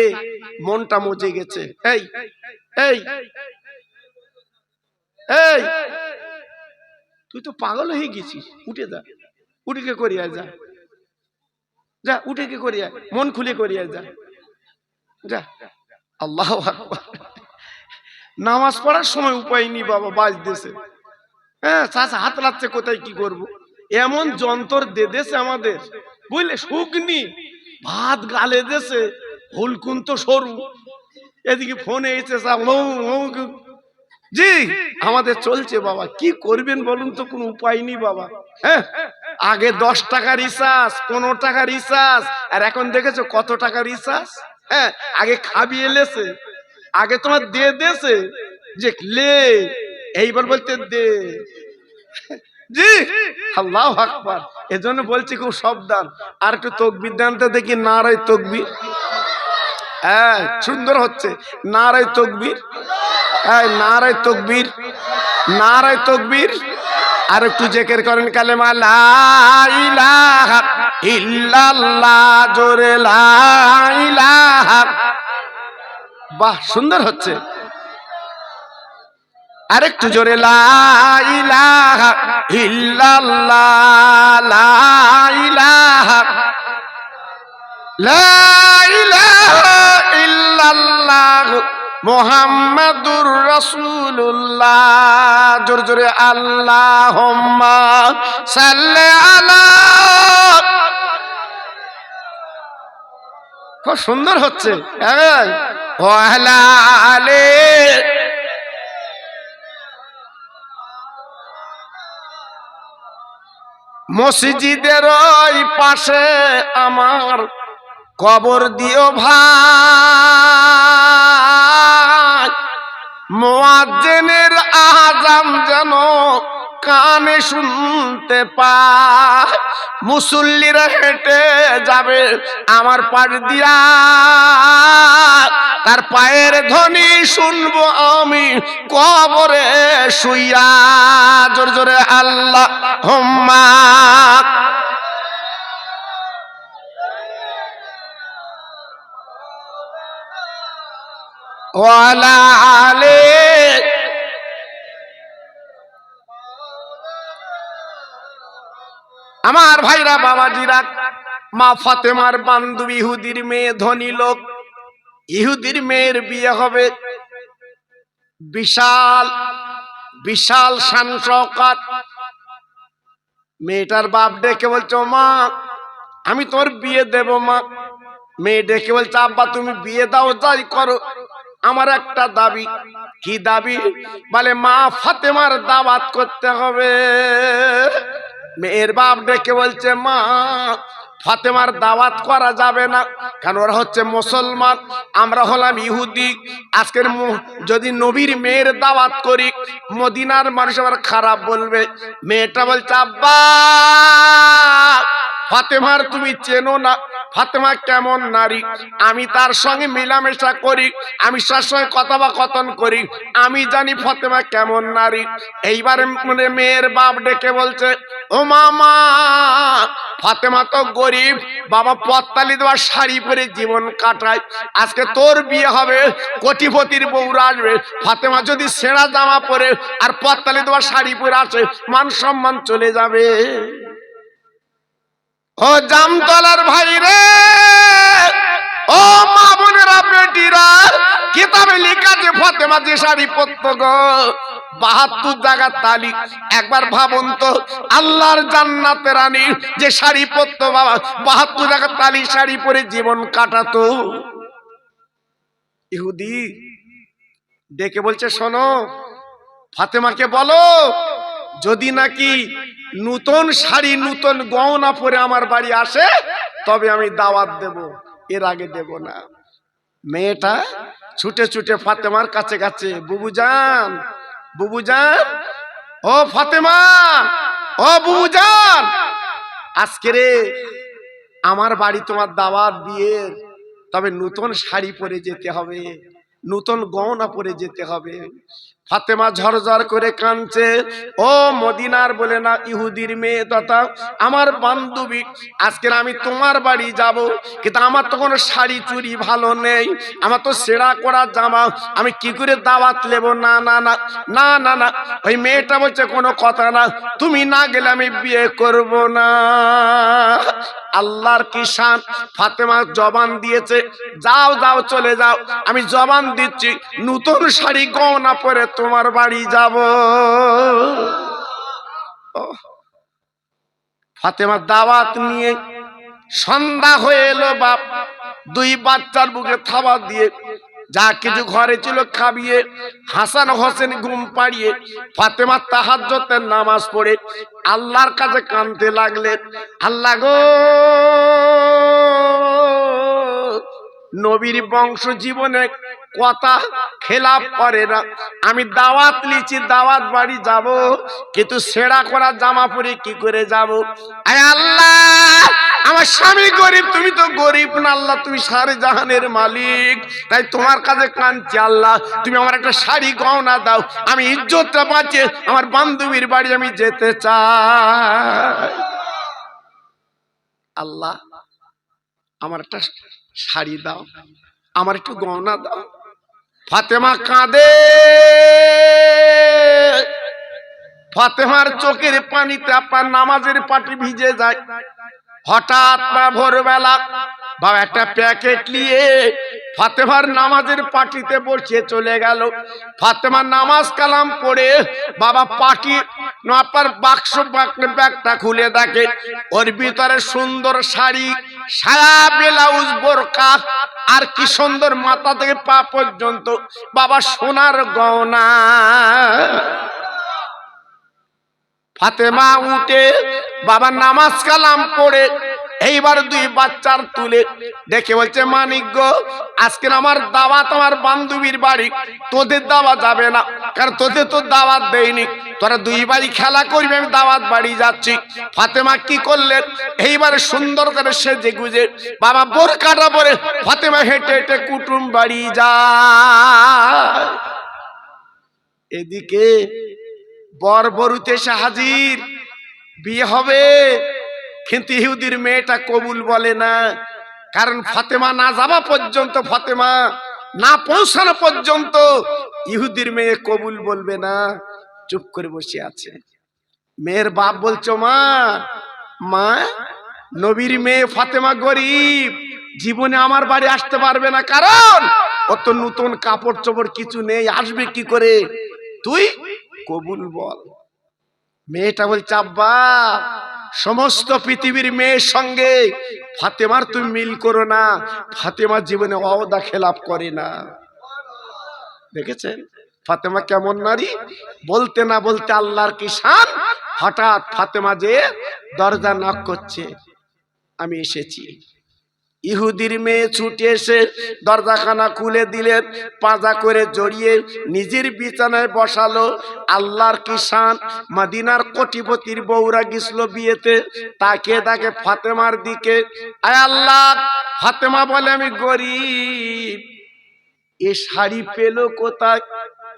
মনটা মজে গেছে। এই এই এই, তুই তো পাগল হয়ে গেছিস, উঠে যা, উঠে করিয়া যা, যা উঠে কে করিয়া, মন খুলে করিয়া যা, যা। আল্লাহু আকবার। নামাজ পড়ার সময় উপায় নেই বাবা, বাজতেছে, হ্যাঁ, চাচা হাত লাগছে, কোথায় কি করব, এমন যন্ত্র দে দেশে আমাদের, বুঝলে, শুকনি ভাত গালে দেশে, হুলকুন তো সরু, এদিকে ফোনে এসে জি আমাদের চলছে বাবা, কি করবেন বলুন তো, কোনো উপায় নেই বাবা। হ্যাঁ, আগে 10 টাকা রিচার্জ, 15 টাকা রিচার্জ, আর এখন দেখেছো কত টাকা রিচার্জ। হ্যাঁ, আগে খাবি এলেছে, আগে তোমার দে দেছে যে লে, এইবার বলতে দে। জি, আল্লাহু আকবার। এজন্য বলছি খুব সাবধান। আর একটু তাকবীর দেন তো দেখি, নারায়ে তাকবীর। হ্যাঁ, সুন্দর হচ্ছে, নারায়ে তাকবীর, হ্যাঁ, নারায়ে তাকবীর, নারায়ে তাকবীর। আর একটু জিকির করেন কালেমা লা ইলাহা ইল্লাল্লাহ, জোরে লা ইলাহা। বাহ, সুন্দর হচ্ছে। আরেকটু জোরে লা ইলাহা ইল্লাল্লাহ, লা ইলাহা, লা ইলাহা ইল্লাল্লাহ মুহাম্মাদুর রাসূলুল্লাহ। জোরে জোরে আল্লাহুম্মা সাল্লি আলা। খুব সুন্দর হচ্ছে। ওয়া আলা আলি। মসজিদের ওই পাশে আমার কবর দিও ভাই, মুয়াজ্জিনের আযান যেন কানে শুনতে পায়। মুসল্লিরা হেঁটে যাবে আমার পাশ দিয়া, তার পায়ের ধ্বনি শুনবো আমি কবরে শুইয়া। জোরে জোরে আল্লাহুম্মা। ওয়ালা আলে। আমার ভাইরা, বাবাজিরা, মা ফাতেমার বান্ধবী ইহুদির মেয়ে, ধনী লোক, ইহুদির মেয়ের বিয়ে হবে। বিশাল বিশাল শান শওকত। মেয়েটার বাপ ডেকে বলছে, মা আমি তোর বিয়ে দেব মা। মেয়ে ডেকে বলছে, আব্বা তুমি বিয়ে দাও, যাই করো, আমার একটা দাবি। কি দাবি? বলে মা ফাতেমার দাওয়াত করতে হবে। মেয়ের বাপ ডেকে বলছে, মা ফাতেমার দাওয়াত করা যাবে না, কারণ ওরা হচ্ছে মুসলমান, আমরা হলাম ইহুদি। আজকের যদি নবীর মেয়ের দাওয়াত করি, মদিনার মানুষ আবার খারাপ বলবে। মেয়েটা বলছে, আব্বা ফাতেমার তুমি চেনো না, ফাতেমা কেমন নারী, আমি তার সঙ্গে মিলামেশা করি, আমি তার সঙ্গে কথোপকথন করি, আমি জানি ফাতেমা কেমন নারী। এইবার মেয়ের বাপ ডেকে বলছে, ও মামা ফাতেমা তো গরিব, বাবা পত্তালি দেওয়া শাড়ি পরে জীবন কাটায়, আজকে তোর বিয়ে হবে, কোটিপতির বউরা আসবে, ফাতেমা যদি ছেঁড়া জামা পরে আর পত্তালি দেওয়া শাড়ি পরে আসে, মান সম্মান চলে যাবে। ও জামতলার ভাই রে, ও মা বোনেরা, বেটিরা, কিতাবে লেখা যে ফাতেমা যে শাড়ি পরত গো 72 জায়গার তালি। একবার ভাবুন তো, আল্লাহর জান্নাতের রানী যে শাড়ি পরতো বাবা, 72 জায়গার তালি শাড়ি পরে জীবন কাটাতো। ইহুদি ডেকে বলছে, শোনো ফাতেমাকে বলো যদি নাকি নতুন শাড়ি নতুন গহনা পরে আমার বাড়ি আসে তবে আমি দাওয়াত দেব, এর আগে দেব না। মেয়েটা ছুটে ছুটে ফাতেমার কাছে কাছে, বুবুজান বুবুজান, ও ফাতেমা, ও বুবুজান, আজকে রে আমার বাড়ি তোমার দাওয়াত বিয়ের, তবে নতুন শাড়ি পরে যেতে হবে, নতুন গহনা পরে যেতে হবে। ফাতেমা ঝরঝর করে কাঁদছে। ও মদিনার বলে না ইহুদির মেয়ে তথা আমার বান্ধবী, আজকে আমি তোমার বাড়ি যাব, কিন্তু আমার তো কোনো শাড়ি চুড়ি ভালো নেই, আমার তো সেরা করা জামা, আমি কি করে দাওয়াত নেব? না না না না না না। ওই মেয়েটা বলছে কোনো কথা না, তুমি না গেলে আমি বিয়ে করব না। আল্লাহর কি শান, ফাতেমা জবান দিয়েছে, যাও যাও চলে যাও, আমি জবান দিচ্ছি নতুন শাড়ি গহনা পরে তোমার বাড়ি যাব। ফাতেমা দাওয়াত নিয়ে সন্ধ্যা হয়ে এলো, বাপ দুই বাচ্চার বুকে থাবা দিয়ে যা কিছু ঘরে ছিল খাবিয়ে হাসান হোসেন ঘুম পাড়িয়ে ফাতেমা তাহাজ্জুদের নামাজ পড়ে আল্লাহর কাছে কাঁদতে লাগলেন, আল্লাহ গো, নবীর বংশ জীবনে কথা খেলাপ করে না, আমি দাওয়াত লিছি, দাওয়াত বাড়ি যাব, কিন্তু সেরা করা জামা পরে কি করে যাব? আয় আল্লাহ, আমার স্বামী গরিব, তুমি তো গরিব না আল্লাহ, তুমি সারে জাহানের মালিক, তাই তোমার কাছে কাঁদছি আল্লাহ, তুমি আমার একটা শাড়ি গহনা দাও, আমি ইজ্জতটা বাঁচিয়ে আমার বান্ধবীর বাড়ি আমি যেতে চাই। আল্লাহ আমার একটা শাড়ি দাও, আমার একটু গহনা দাও। ফাতেমা কাঁদে, ফাতেমার চোখের পানিতে আপনার নামাজের পাটি ভিজে যায়। হঠাৎ ভোরবেলা বাবা একটা প্যাকেট নিয়ে ফাতেমার নামাজের পাটিতে বসিয়ে চলে গেল। ফাতেমা নামাজ কালাম পড়ে বাবা পাটি আপনার বাক্স ব্যাগটা খুলে দেখে ওর ভিতরে সুন্দর শাড়ি, সারা ব্লাউজ, বোরকা, আর কি সুন্দর মাথা থেকে পা পর্যন্ত বাবা সোনার গয়না। ফাতেমা উঠে বাবা নামাজ কালাম পড়ে এইবার দুই বাচ্চার তুলে দেখে বলছে, মানিক গো, আজকে আমার দাওয়াত আমার বান্ধবীর বাড়ি, তোদের দাওয়াত যাবে না, কারণ তোদের তো দাওয়াত দেয়নি, তোরা দুই বাড়ি খেলা করবি, আমি দাওয়াত বাড়ি যাচ্ছি। ফাতেমা কি করলেন, এইবারে সুন্দর করে সেজে গুজে বাবা বোরকাটা পরে ফাতেমা হেঁটে হেঁটে কুটুম বাড়ি যায়। এদিকে বর বরুতে এসে হাজির, বিয়ে হবে, কিন্তু ইহুদির মেয়েটা কবুল বলে না, কারণ ফাতেমা না যাওয়া পর্যন্ত, ফাতেমা না পৌঁছানো পর্যন্ত ইহুদির মেয়ে কবুল বলবে না, চুপ করে বসে আছে। মেয়ের বাপ বলছো, মা মা নবীর মেয়ে ফাতেমা গরিব, জীবনে আমার বাড়ি আসতে পারবে না, কারণ অত নতুন কাপড় চোপড় কিছু নেই, আসবে কি করে, তুই কবুল বল। মেয়েটা বলছে, আব্বা সমস্ত পৃথিবীর মেয়ের সঙ্গে ফাতেমার তুমি মিল করো না, ফাতেমা জীবনে ওয়াদা খেলাপ করে না। দেখেছেন ফাতেমা কেমন নারী, বলতে না বলতে আল্লাহর কি শান, হঠাৎ ফাতেমা যে দরজা নক করছে, আমি এসেছি। ইহুদির মেয়ে ছুটে এসে দরজাখানা খুলে দিলেন, পাজা করে জড়িয়ে নিজের বিছানায় বসালো। আল্লাহর কি শান, মদিনার কোটিপতির বউরা গেছিল বিয়েতে, তাকে তাকে ফাতেমার দিকে, আয় আল্লাহ, ফাতেমা বলে আমি গরিব, এ শাড়ি পেলো কোথায়,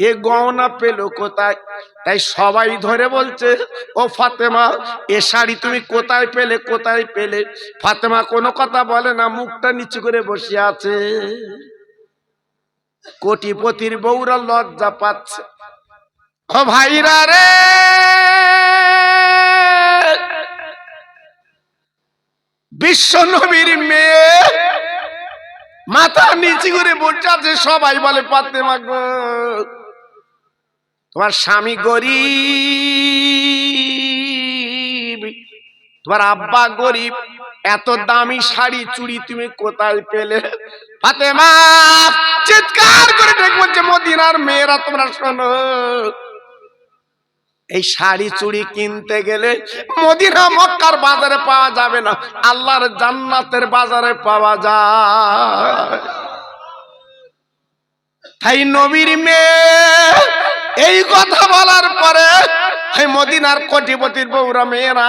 এ গহনা পেলো কোথায়? তাই সবাই ধরে বলছে, ও ফাতেমা, এ শাড়ি তুমি কোথায় পেলে, কোথায় পেলে? ফাতেমা কোনো কথা বলে না, মুখটা নিচু করে বসে আছে। কোটিপতির বউরা লজ্জা পাচ্ছে। ও ভাইরা রে, বিশ্ব নবীর মেয়ে মাথা নিচু করে বসে আছে, সবাই বলে ফাতেমা গো তোমার স্বামী গরিব, তোমার আব্বা গরিব, এত দামি শাড়ি চুড়ি তুমি কোথায় পেলে? ফাতেমা চিৎকার করে ডেকে বলছে মদিনার মেয়েরা তোমরা শোনো, এই শাড়ি চুড়ি কিনতে গেলে মদিনা মক্কার বাজারে পাওয়া যাবে না, আল্লাহর জান্নাতের বাজারে পাওয়া যায়। তাই নবীর মেয়ে এই কথা বলার পরে এই মদিনার কোটিপতির বউরা মেয়েরা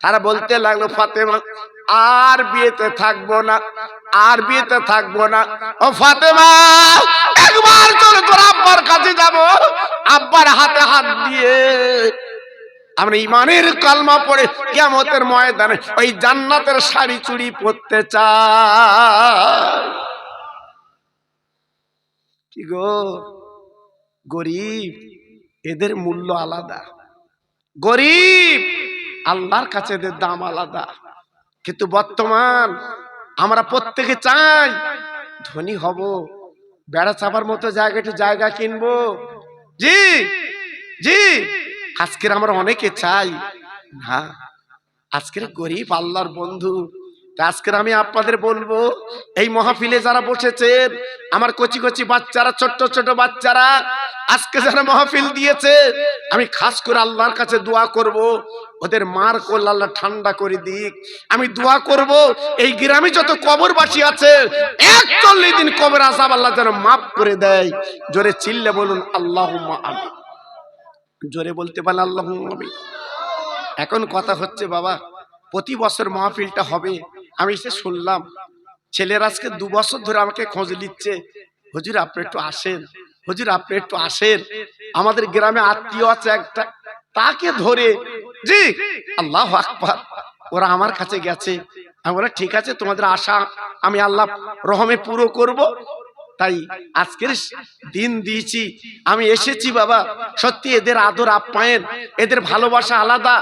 তারা বলতে লাগলো ফাতেমা আর বিয়েতে থাকবো না, আর বিয়েতে থাকবো না। ও ফাতেমা একবার চলো তোর আব্বার কাছে যাব, আব্বার হাতে হাত দিয়ে আমরা ইমানের কালমা পড়ে কিয়ামতের ময়দানে ওই জান্নাতের শাড়ি চুড়ি পরতে চাই। কি গো গরিব, এদের মূল্য আলাদা, গরিব আল্লাহর কাছে এদের দাম আলাদা। কিন্তু বর্তমান আমরা প্রত্যেকে চাই ধনী হব, বেড়া চাপার মতো জায়গা একটু জায়গা কিনবো। জি জি আজকের আমরা অনেকে চাই না, আজকের গরিব আল্লাহর বন্ধু। আজকের আমি আপনাদের বলবো এই মাহফিলে যারা বসেছেন আমার কচি কচি বাচ্চারা, ছোট্ট ছোট বাচ্চারা, আজকে যারা মাহফিল দিয়েছে আমি খাস করে আল্লাহর কাছে দোয়া করব ওদের মার কোল আল্লাহ ঠান্ডা করে দিক। আমি দোয়া করব এই গ্রামে যত কবরবাসী আছে 41 দিন কবর আযাব আল্লাহ যেন মাফ করে দেয়। জোরে চিল্লে বলুন আল্লাহুম্মা আমিন। জোরে বলতে পারলে আল্লাহুম্মা আমিন। এখন কথা হচ্ছে বাবা প্রতি বছর মাহফিলটা হবে, আমি এসে শুনলাম ছেলেরা আজকে 2 বছর ধরে আমাকে খোঁজ নিচ্ছে, হুজুর আপনি একটু আসেন, হুজুর আপনি একটু আসেন। আমাদের গ্রামে আত্মীয় আছে একটা, তাকে ধরে জি আল্লাহু আকবার ওরা আমার কাছে গেছে। আমি বললাম ঠিক আছে তোমাদের আশা আমি আল্লাহ রহমে পুরো করব, তাই আজকের দিন দিয়েছি, আমি এসেছি বাবা। সত্যি এদের আদর আপ্যায়ন, এদের ভালোবাসা আলাদা,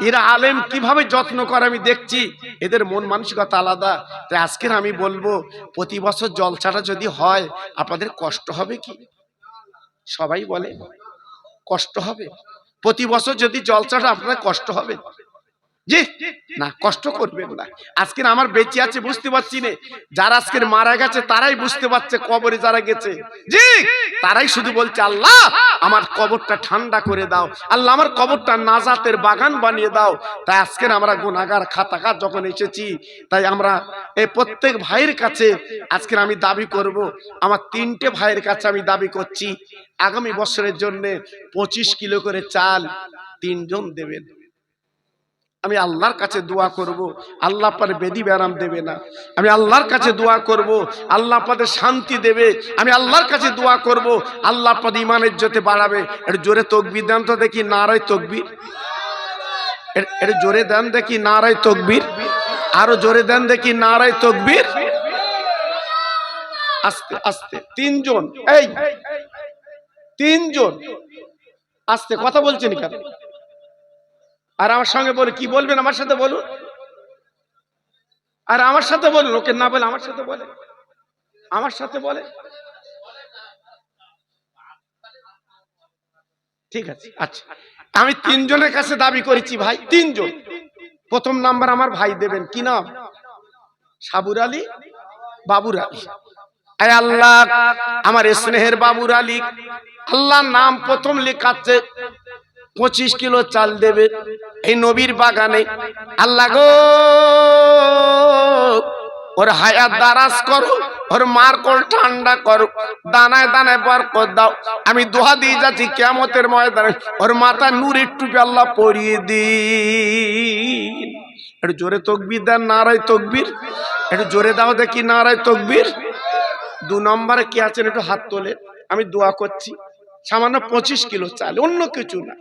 এরা আলেম কিভাবে যত্ন করে আমি দেখছি, এদের মন মানসিকতা আলাদা। তাই আজকের আমি বলবো প্রতি বছর জলসাটা যদি হয় আপনাদের কষ্ট হবে কি? সবাই বলে কষ্ট হবে। প্রতি বছর যদি জলসাটা আপনাদের কষ্ট হবে? জি না, কষ্ট করবেন না। আজকের আমার বেঁচে আছে বুঝতে পারছি না, যারা আজকের মারা গেছে তারাই বুঝতে পারছে, কবরে যারা গেছে জি তারাই শুধু বলছে আল্লাহ আমার কবরটা ঠান্ডা করে দাও, আল্লাহ আমার কবরটা নাজাতের বাগান বানিয়ে দাও। তাই আজকের আমরা গুনাহগার খাতাকার যখন এসেছি, তাই আমরা এই প্রত্যেক ভাইয়ের কাছে আজকের আমি দাবি করব, আমার 3টে ভাইয়ের কাছে আমি দাবি করছি আগামী বছরের জন্য 25 কিলো করে চাল 3 জন দেবেন। আমি আল্লাহর কাছে দোয়া করব আল্লাহ আপনার বেদি ব্যারাম দেবে না। আমি আল্লাহর কাছে দোয়া করব আল্লাহ আপনাদের শান্তি দেবে। আমি আল্লাহর কাছে দোয়া করব আল্লাহ আপনাদের ইমানের ইজ্জতে বাড়াবে। একটু জোরে তাকবীর দেন তো দেখি, নারায়ে তাকবীর। একটু জোরে দেন দেখি নারায়ে তাকবীর। আরো জোরে দেন দেখি নারায়ে তাকবীর। আস্তে আস্তে 3 জন, এই 3 জন আস্তে কথা বলছেন কেন? আর আমার সঙ্গে বলে কি বলবেন, আমার সাথে বলুন, আর আমার সাথে বলুন, ওকে না বলে আমার সাথে বলে, আমার সাথে বলে। ঠিক আছে আচ্ছা, আমি 3 জনের কাছে দাবি করেছি ভাই, 3 জন। প্রথম নাম্বার আমার ভাই দেবেন, কি নাম? সাবুর আলী, বাবুর আলী। আয় আল্লাহ আমার স্নেহের বাবুর আলী, আল্লাহ নাম প্রথম লেখাচ্ছে 25 কিলো চাল দেবে এই নবীর বাগানে। আল্লাহ গো ওর হায়াত দারাজ করো, ওর মার কোল ঠান্ডা করো, দানায় দানায় বরকত দাও। আমি দোয়া দিয়ে যাচ্ছি কিয়ামতের ময়দানে ওর মাথায় নূরের টুপি আল্লাহ পরিয়ে দিন। একটু জোরে তাকবীর দেন, নারায়ে তাকবীর। একটু জোরে দাও দেখি নারায়ে তাকবীর। 2 নম্বরে কি আছেন একটু হাত তোলে, আমি দোয়া করছি সামান্য 25 কিলো চাল, অন্য কিছু না,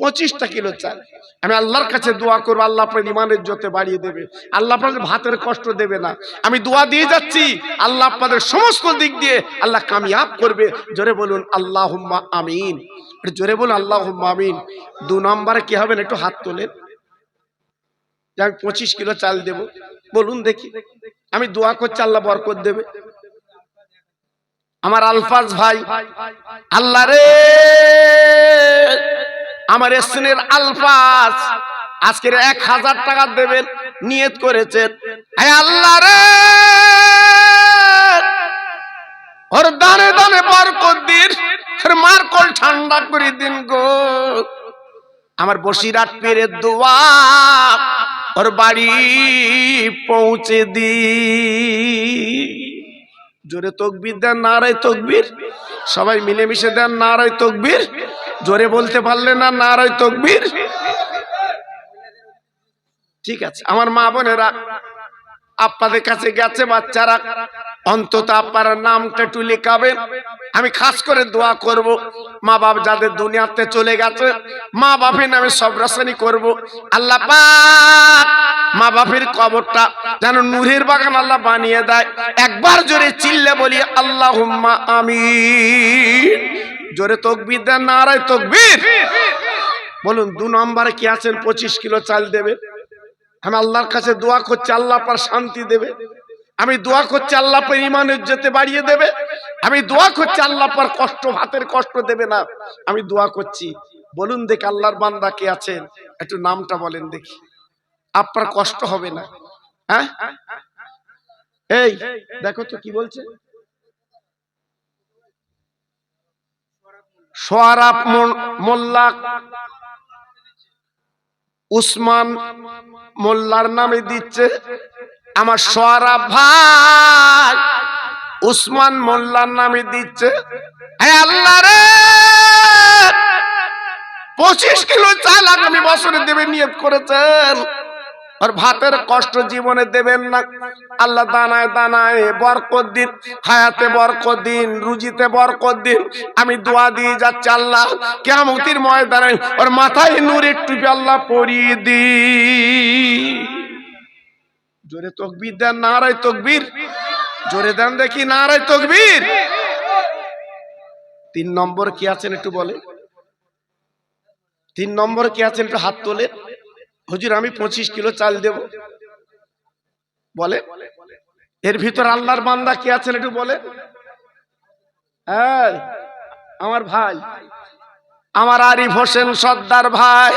25টা কিলো চাল। আমি আল্লাহর কাছে দোয়া করবো আল্লাহ আপনার ইমানের ইজ্জতে বাড়িয়ে দেবে, আল্লাহ আপনাদের ভাতের কষ্ট দেবে না। আমি দোয়া দিয়ে যাচ্ছি আল্লাহ আপনাদের সমস্ত দিক দিয়ে আল্লাহ কামিয়াব করবে। জোরে বলুন আল্লাহুম্মা আমিন। জোরে বলুন আল্লাহুম্মা আমিন। 2 নম্বরে কি হবেন একটু হাত তোলেন যে আমি 25 কিলো চাল দেব, বলুন দেখি। আমি দোয়া করছি আল্লাহ বরকত দেবে। আমার আলফাজ ভাই, আল্লাহ রে আমার স্নেহের আলফাজ আজকের 1000 টাকা দেবেন নিয়ত করেছেন। আল্লাহ রে ওর দানে দানে বরকত দিন, ওর মার্কল ঠান্ডা করে দিন গো। আমার বসিরাট পীরের দোয়া ওর বাড়ি পৌঁছে দি। জোরে তকবীর দেন, নারায়ে তকবীর। সবাই মিলেমিশে দেন নারায়ে তকবীর। জোরে বলতে পারলে না নারায়ে তকবীর। ঠিক আছে আমার মা বোনেরা, আপনাদের কাছে গেছে বাচ্চারা, অন্তত আপনার নামটা একটু লেখাবেন। আমি খাস করে দোয়া করব মা বাপ যাদের দুনিয়াতে চলে গেছে, মা বাপের নামে সবরাসানি করব। আল্লাহ পাক মা বাপের কবরটা যেন নূরের বাগান আল্লাহ বানিয়ে দেয়। একবার জোরে চিল্লে বলি আল্লাহুম্মা আমিন। জোরে তাকবীর দেন, নারায়ে তাকবীর। বলুন 2 নম্বরে কি আছেন? 25 কিলো চাল দেবে। আমি আল্লাহর কাছে দোয়া করছি আল্লাহ পার শান্তি দেবে। আমি দোয়া করছি আল্লাহ পার ঈমানের ইজ্জতে বাড়িয়ে দেবে। আমি দোয়া করছি আল্লাহ পার কষ্ট ভাতের কষ্ট দেবে না। আমি দোয়া করছি। বলুন দেখি আল্লাহর বান্দা কে আছেন? একটু নামটা বলেন দেখি, আপনার কষ্ট হবে না। হ্যাঁ এই দেখো তো কি বলছে। সোয়ারাব মোল্লা উসমান মোল্লার নামে দিচ্ছে। আমার সোয়ারাব ভাই উসমান মোল্লার নামে দিচ্ছে। হে আল্লাহ রে 25 কিলো চাল আগামী বছরে দেবে নিয়ত করেছেন। আর ভাতের কষ্ট জীবনে দেবেন না। আল্লাহ দানায় দানায় বরকত দিন, হায়াতে বরকত দিন, রুজিতে বরকত দিন। আমি দোয়া দিয়ে যাচ্ছি আল্লাহ কিয়ামতের ময়দানে ওর মাথায় নূরের টুপি আল্লাহ পরিয়ে দিন। জোরে তাকবীর দেন, নারায়ে তাকবীর। জোরে দেন দেখি নারায়ে তাকবীর। 3 নম্বর কি আছেন একটু বলে। 3 নম্বর কি আছেন একটু হাত তোলে। হুজুর আমি 25 কিলো চাল দেব বলে। এর ভিতর আল্লাহর বান্দা কি আছেন একটু বলে। হ্যাঁ আমার ভাই, আমার আরিফ হোসেন সর্দার ভাই,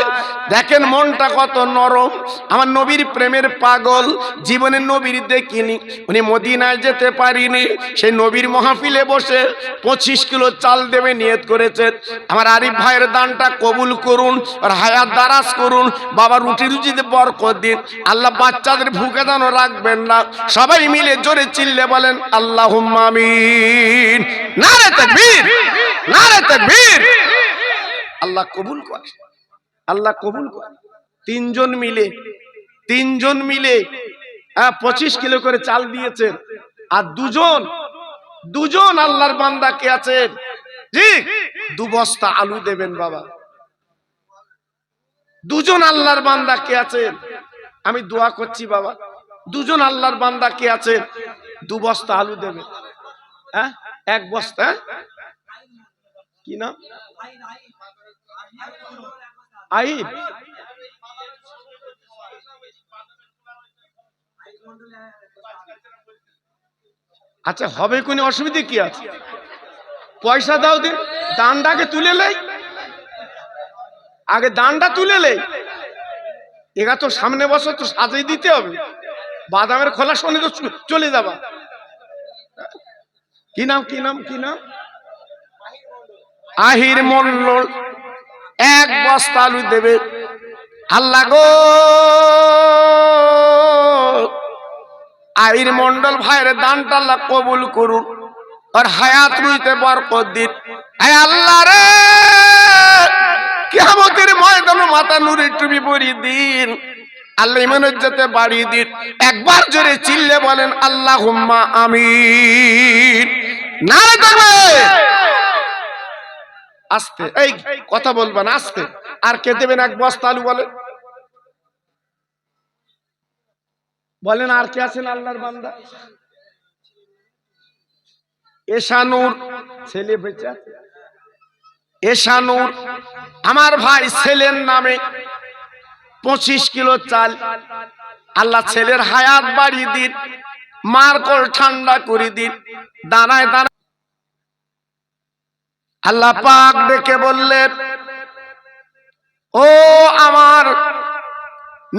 দেখেন মনটা কত নরম। আমার নবীর প্রেমের পাগল, জীবনে নবীর দেখিনি, উনি মদিনায় যেতে পারিনি, সেই নবীর মাহফিলে বসে 25 কিলো চাল দেবে নিয়ত করেছেন। আমার আরিফ ভাইয়ের দানটা কবুল করুন, আর হায়াত দারাজ করুন। বাবা রুটি রুজিতে বরকত দিন। আল্লাহ বাচ্চাদের ভুকে দানও রাখবেন না। সবাই মিলে জোরে চিল্লে বলেন আল্লাহুম্মা আমিন। নারে তাকবীর, নারে তাকবীর। আল্লাহ কবুল করে, আল্লাহ কবুল করে। 3 জন মিলে 25 কিলো করে চাল দিয়েছেন। আর দুজন আল্লাহর বান্দা কে আছেন জি 2 বস্তা আলু দেবেন বাবা। 2 জন আল্লাহর বান্দা কে আছেন? আমি দোয়া করছি বাবা, 2 জন আল্লাহর বান্দা কে আছেন? 2 বস্তা আলু দেবেন। হ্যাঁ 1 বস্তা। কি নাম? আইব। আচ্ছা হবে কোন অসুবিধা কি আছে? পয়সা দাও দিন, দানটাকে তুলে লেই, আগে দানটা তুলে লেই। এগা তো সামনে বছর তো সাজিয়ে দিতে হবে। বাদামের খোলা শোনে তো চলে যাবা। কি নাম কি নাম কি নাম? আহির মন্ডল 1 বস্তা আলু দেবে। আল্লাহ গো আহির মন্ডল ভাইয়ের দানটা আল্লাহ কবুল করুন, আর হায়াত রুইতে বরকত দিন। হে আল্লাহ রে কিয়ামতের ময়দানে মাথা নূরের টুপি পরিয়ে দিন। আল্লাহ ঈমানের ইজ্জতে বাড়িয়ে দিন। একবার জোরে চিল্লে বলেন আল্লাহুম্মা আমিন। নারে তাকবীর। আস্তে, এই কথা বলবেন আস্তে। আর কে দেবেন 1 বস্তা আলু বলেন? বলেন আর কে আছেন আল্লাহর বান্দা? এশানুর ছেলে বেঁচে আছে। এশানুর আমার ভাই ছেলের নামে 25 কিলো চাল। আল্লাহ ছেলের হায়াত বাড়িয়ে দিন, মার কোল ঠান্ডা করে দিন। দানায় দানায় আল্লাহ পাক ডেকে বললেন, ও আমার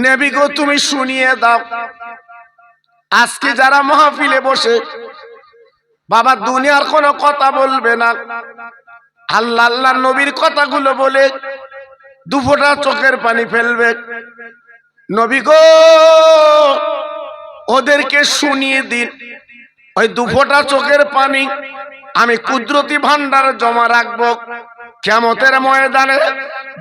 নবী গো, তুমি শুনিয়ে দাও, আজকে যারা মাহফিলে বসে বাবা দুনিয়ার কোনো কথা বলবে না, আল্লাহ আল্লাহ নবীর কথাগুলো বলে দুফোঁটা চোখের পানি ফেলবে। নবী গো, ওদেরকে শুনিয়ে দিন, ওই দুফোঁটা চোখের পানি আমি কুদরতি ভান্ডারে জমা রাখবো। কিয়ামতের ময়দানে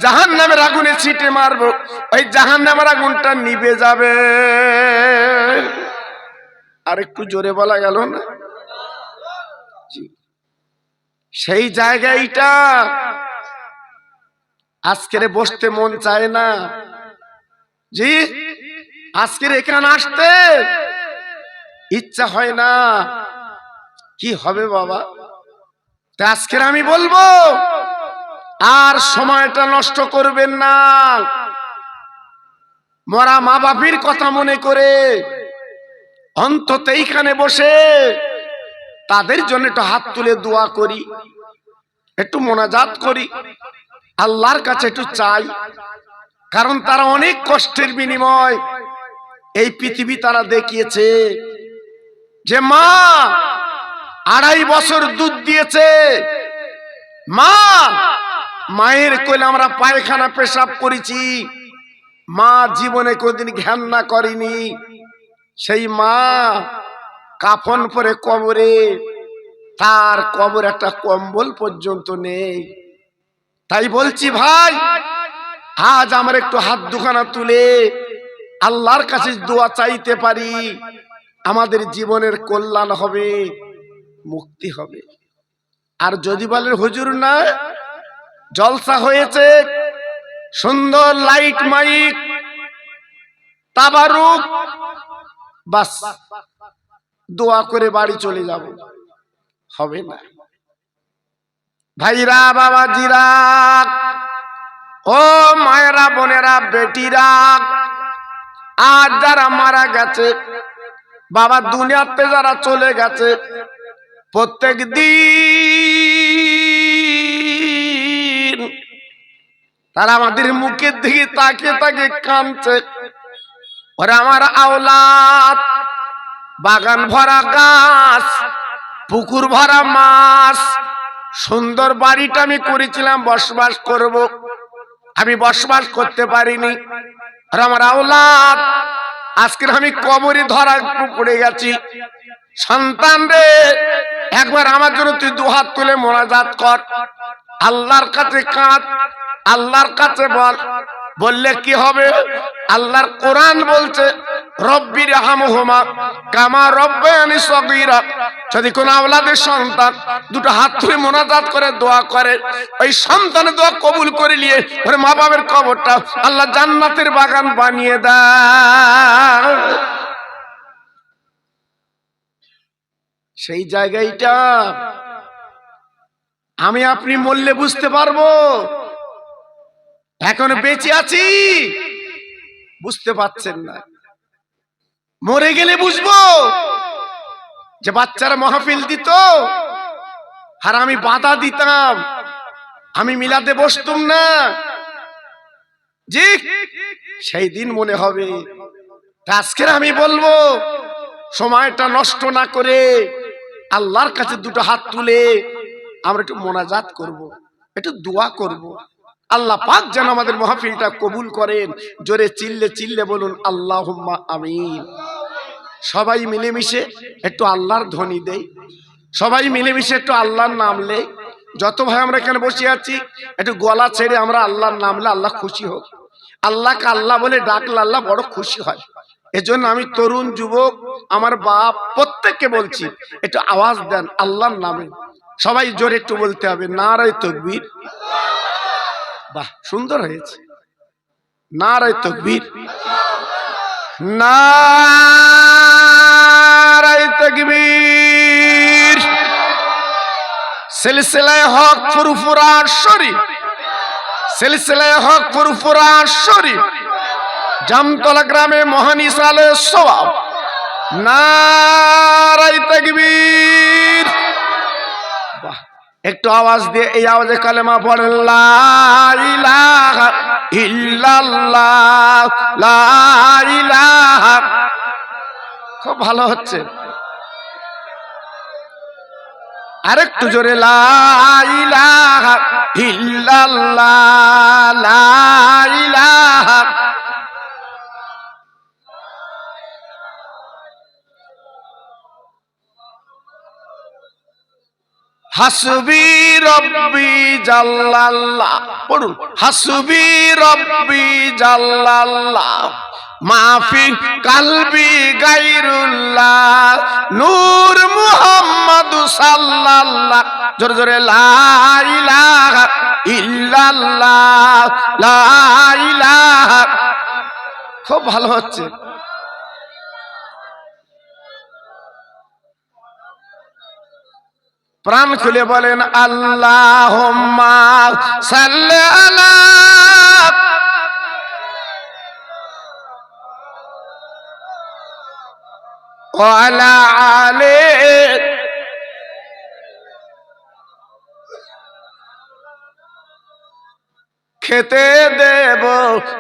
জাহান্নামের আগুনে ছিটে মারবো, ওই জাহান্নামের আগুনটা নিভে যাবে। আর একটু জোরে বলা গেল না? সেই জায়গাটা আজকের বসতে মন চায় না। জি, আজকের এখানে আসতে ইচ্ছা হয় না। কি হবে বাবা? আজকের আমি বলবো, আর সময়টা নষ্ট করবেন না। মরা মা বাপির কথা মনে করে অন্তত এইখানে বসে তাদের জন্য একটু হাত তুলে দোয়া করি, একটু মোনাজাত করি, আল্লাহর কাছে একটু চাই। কারণ তারা অনেক কষ্টের বিনিময় এই পৃথিবী তারা দেখিয়েছে। যে মা 2.5 বছর দুধ দিয়েছে, মা মায়ের কোলে আমরা পায়খানা পেশাব করেছি, মা জীবনে কোনদিন ঘেন্না করেনি। সেই মা কাফন পরে কবরে, তার কবর একটা কম্বল পর্যন্ত নেই। তাই বলছি ভাই, আজ আমরা একটু হাত দুখানা তুলে আল্লাহর কাছে দোয়া চাইতে পারি, আমাদের জীবনের কল্যাণ হবে, মুক্তি হবে। আর যদি বলেন হুজুর না, জলসা হয়েছে, সুন্দর লাইট মাইক তাবারুক, বাস দোয়া করে বাড়ি চলে যাব, হবে না। ভাইরা বাবাজিরা, ও মায়েরা বোনেরা বেটিরা, আজ যারা মারা গেছে বাবা, দুনিয়াতে যারা চলে গেছে, প্রত্যেক দিন তারা আমাদের মুখের দিকে তাকিয়ে তাকিয়ে কাঁদছে। ওরা আমার আওলাদ, বাগান ভরা গাছ, পুকুর ভরা মাছ, সুন্দর বাড়িটা আমি করেছিলাম বসবাস করব, আমি বসবাস করতে পারিনি। আর আমার আওলাদ আজকে আমি কবরে ধরা পড়ে গেছি। সন্তান রে, একবার আমার জন্য তুই দুহাত তুলে মোনাজাত কর, আল্লাহর কাছে কাঁদ, আল্লাহর কাছে বল। বললে কি হবে? আল্লাহর কোরআন বলছে, রব্বির হামহুমা কামা রব্বায়ানি সগীরা। যদি কোন আওলাদের সন্তান দুটো হাত তুলে মোনাজাত করে দোয়া করে, ওই সন্তানের দোয়া কবুল করে নিয়ে ওর মা বাবার কবরটা আল্লাহ জান্নাতের বাগান বানিয়ে দেয়। সেই জায়গাটা আমি আপনি মরলে বুঝতে পারবো। এখন বেঁচে আছি, বুঝতে পারছেন না। মরে গেলে বুঝবো। যে বাচ্চারা মাহফিল দিত আর আমি বাধা দিতাম, আমি মিলাতে বসতুম না, জি, সেই দিন মনে হবে। আজকের আমি বলবো, সময়টা নষ্ট না করে আল্লাহর কাছে দুটো হাত তুলে আমরা একটু মোনাজাত করব, একটু দোয়া করব। আল্লাহ পাক যেন আমাদের মাহফিলটা কবুল করেন। জোরে চিল্লে চিল্লে বলুন আল্লাহুম্মা আমিন। সবাই মিলেমিশে একটু আল্লাহর ধ্বনি দেই, সবাই মিলেমিশে একটু আল্লাহর নাম নেই। যত ভাই আমরা এখানে বসে আছি, একটু গলা ছেড়ে আমরা আল্লাহর নাম নিলে আল্লাহ খুশি হোক। আল্লাহকে আল্লাহ বলে ডাকলে আল্লাহ বড় খুশি হয়। এজন্য আমি তরুণ যুবক, আমার বাপ, প্রত্যেককে বলছি একটু আওয়াজ দেন আল্লাহর নামে। সবাই জোরে একটু বলতে হবে, নারায়ে তাকবীর। বাহ, সুন্দর হয়েছে। নারায়ে তাকবীর, নারায়ে তাকবীর। সিলসিলায়ে হক ফুরফুরা শরীফ, সিলসিলায়ে হক ফুরফুরা শরীফ, জামতলা গ্রামে মহান ইসালে সওয়াব নারায়ে তাকবীর। বাহ, একটু আওয়াজ দিয়ে এই আওয়াজে কালেমা পড়েন, লা ইলাহা ইল্লাল্লাহ, লা ইলাহা। খুব ভালো হচ্ছে, আরেকটু জোরে, লা ইলাহা ইল্লাল্লাহ, লা ইলাহা। হাসবি রব্বি জাল্লাল্লাহ, পড়ুন, হাসবি রব্বি জাল্লাল্লাহ, মাফি কালবি গায়রুল্লাহ, নূর মুহাম্মদ সাল্লাল্লাহ। জোরে জোরে, লা ইলাহা ইল্লাল্লাহ, লা ইলাহা। খুব ভালো হচ্ছে। প্রাণ খুলে বলেন, আল্লাহুম্মা সাল্লি আলা ওয়া আলা আলি। খেতে দেব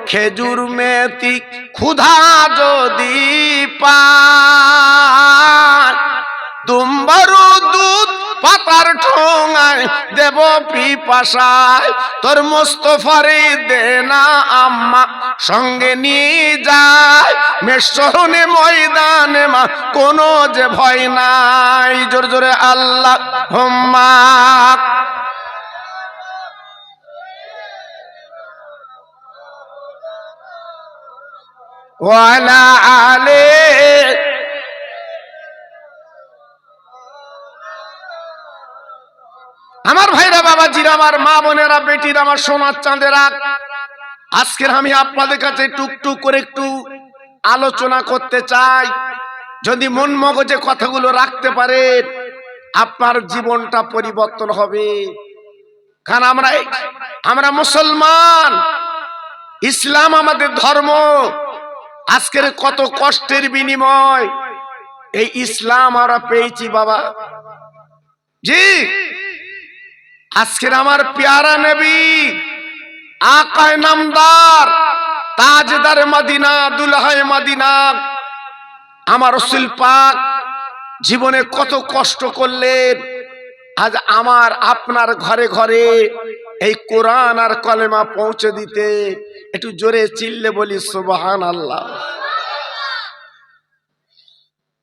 খেজুর মেথি ক্ষুধা যদি পায়, দুম্বারু দুধ পাতার ঠোঙায় দেব পিপাসায়, তোর মোস্তফারে দে না আম্মা সঙ্গে নিয়ে যায়, মেশরণে ময়দানে মা কোনো যে ভয় নাই। জোরে জোরে, আল্লাহুম্মা ওয়া আলা আলি। আমার ভাইরা, বাবাজিরা, আমার মা বোনেরা, বেটিরা, আমার সোনার চাঁদেরা, আজকের আমি আপনাদের কাছে টুকটুক করে একটু আলোচনা করতে চাই। যদি মন মগজে কথাগুলো রাখতে পারেন, আপনার জীবনটা পরিবর্তন হবে। কারণ আমরা মুসলমান, ইসলাম আমাদের ধর্ম। আজকের কত কষ্টের বিনিময় এই ইসলাম আমরা পেয়েছি বাবা জি। আজকের আমার প্যারা নবী, আকায়ে নামদার, তাজদার মদিনা, দুলহায়ে মদিনা, আমার রাসূল পাক জীবনে কত কষ্ট করলেন। আজ আমার আপনার ঘরে ঘরে এই কোরআন আর কলেমা পৌঁছে দিতে একটু জোরে চিল্লে বলি সুবহানাল্লাহ।